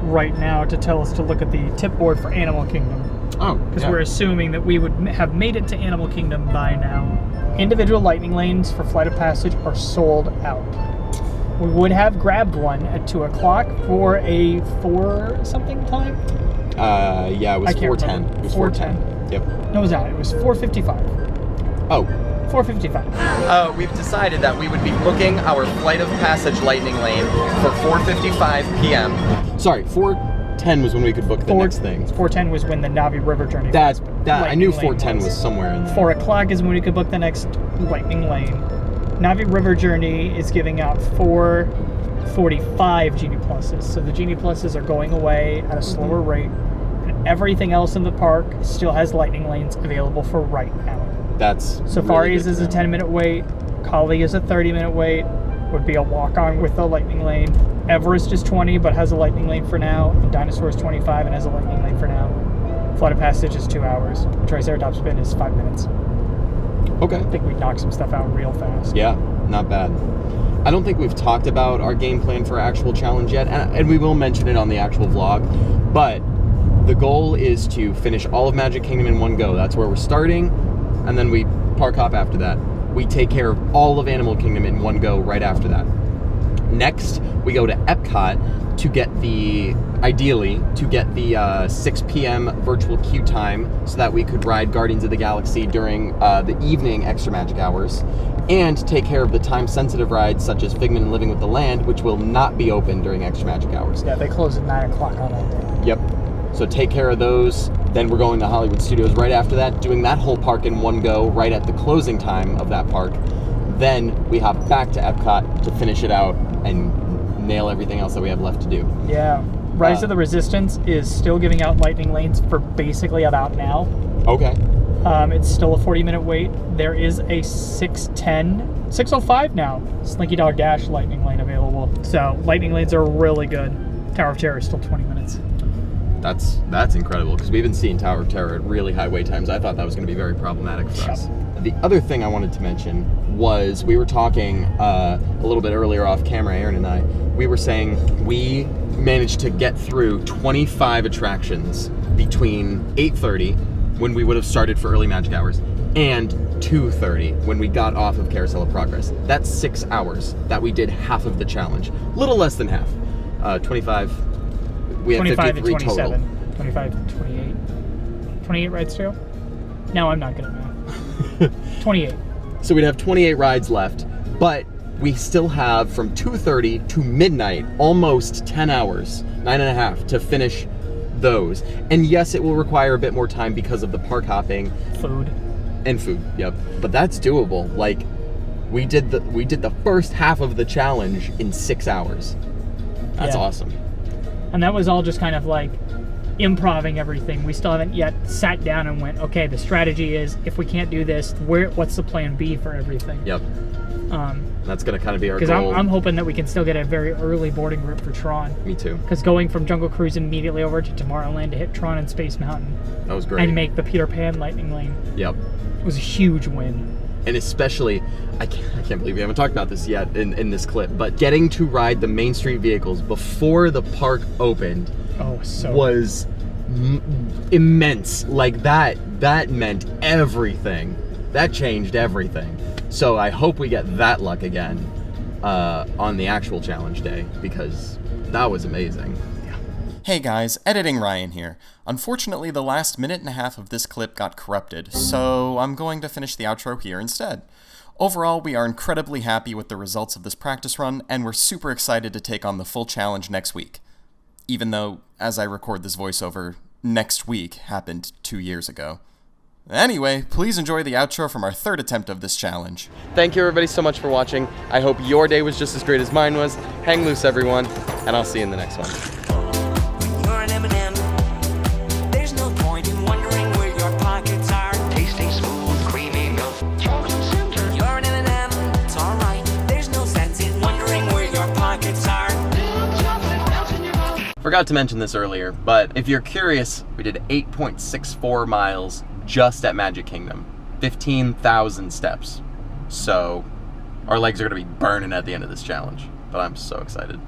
right now to tell us to look at the tip board for Animal Kingdom. Oh, because we're assuming that we would have made it to Animal Kingdom by now. Individual lightning lanes for Flight of Passage are sold out. We would have grabbed one at 2 o'clock for a 4-something time. Yeah, it was 4:10. It was 4:10. Yep. No, it was not. It was 4:55. Oh. 4:55. We've decided that we would be booking our Flight of Passage lightning lane for 4:55 p.m. Sorry, 4:10 was when we could book the next thing. 4:10 was when the Navi River Journey. That I knew 4:10 was somewhere in there. 4 o'clock is when we could book the next lightning lane. Navi River Journey is giving out 4:45 Genie Pluses, so the Genie Pluses are going away at a slower rate. And everything else in the park still has lightning lanes available for right now. That's Safari's really is a 10-minute wait. Kali is a 30-minute wait. Would be a walk-on with a lightning lane. Everest is 20 but has a lightning lane for now. And Dinosaur is 25 and has a lightning lane for now. Flight of Passage is 2 hours. Triceratops Spin is 5 minutes. Okay. I think we'd knock some stuff out real fast. Yeah, not bad. I don't think we've talked about our game plan for our actual challenge yet, and we will mention it on the actual vlog, but the goal is to finish all of Magic Kingdom in one go. That's where we're starting, and then we park hop after that. We take care of all of Animal Kingdom in one go right after that. Next, we go to Epcot to get ideally, 6 p.m. virtual queue time so that we could ride Guardians of the Galaxy during the evening extra magic hours, and take care of the time-sensitive rides such as Figment and Living with the Land, which will not be open during extra magic hours. Yeah, they close at 9 o'clock on that day. Yep. So take care of those. Then we're going to Hollywood Studios right after that, doing that whole park in one go right at the closing time of that park. Then we hop back to Epcot to finish it out and nail everything else that we have left to do. Yeah. Rise of the Resistance is still giving out lightning lanes for basically about now. Okay. It's still a 40-minute wait. There is a 6:05 now Slinky Dog Dash lightning lane available. So lightning lanes are really good. Tower of Terror is still 20 minutes. That's incredible, because we've been seeing Tower of Terror at really high wait times. I thought that was going to be very problematic for us. The other thing I wanted to mention was we were talking a little bit earlier off camera, Aaron and I. We were saying we managed to get through 25 attractions between 8:30, when we would have started for early magic hours, and 2:30 when we got off of Carousel of Progress. That's 6 hours that we did half of the challenge. Little less than half. 25. We have 53 total. 25 and 28. 28 rides to go? No, I'm not good at math. 28. So we'd have 28 rides left, but we still have from 2:30 to midnight, almost 10 hours, 9.5 to finish those. And yes, it will require a bit more time because of the park hopping. Food. And food, yep. But that's doable. Like, we did the first half of the challenge in 6 hours. That's awesome. And that was all just kind of like improving everything. We still haven't yet sat down and went, okay, the strategy is, if we can't do this, what's the plan B for everything? Yep. That's going to kind of be our goal. Because I'm hoping that we can still get a very early boarding group for Tron. Me too. Because going from Jungle Cruise immediately over to Tomorrowland to hit Tron and Space Mountain. That was great. And make the Peter Pan lightning lane. Yep. It was a huge win. And especially, I can't believe we haven't talked about this yet in this clip, but getting to ride the Main Street vehicles before the park opened was immense. Like, that meant everything. That changed everything. So I hope we get that luck again on the actual challenge day, because that was amazing. Hey guys, Editing Ryan here. Unfortunately, the last minute and a half of this clip got corrupted, so I'm going to finish the outro here instead. Overall, we are incredibly happy with the results of this practice run, and we're super excited to take on the full challenge next week. Even though, as I record this voiceover, next week happened 2 years ago. Anyway, please enjoy the outro from our third attempt of this challenge. Thank you everybody so much for watching. I hope your day was just as great as mine was. Hang loose everyone, and I'll see you in the next one. You're an M&M. There's no point in wondering where your pockets are. Tasty, smooth, creamy milk. You're an M&M. It's alright. There's no sense in wondering where your pockets are. Forgot to mention this earlier, but if you're curious, we did 8.64 miles just at Magic Kingdom. 15,000 steps. So, our legs are going to be burning at the end of this challenge. But I'm so excited.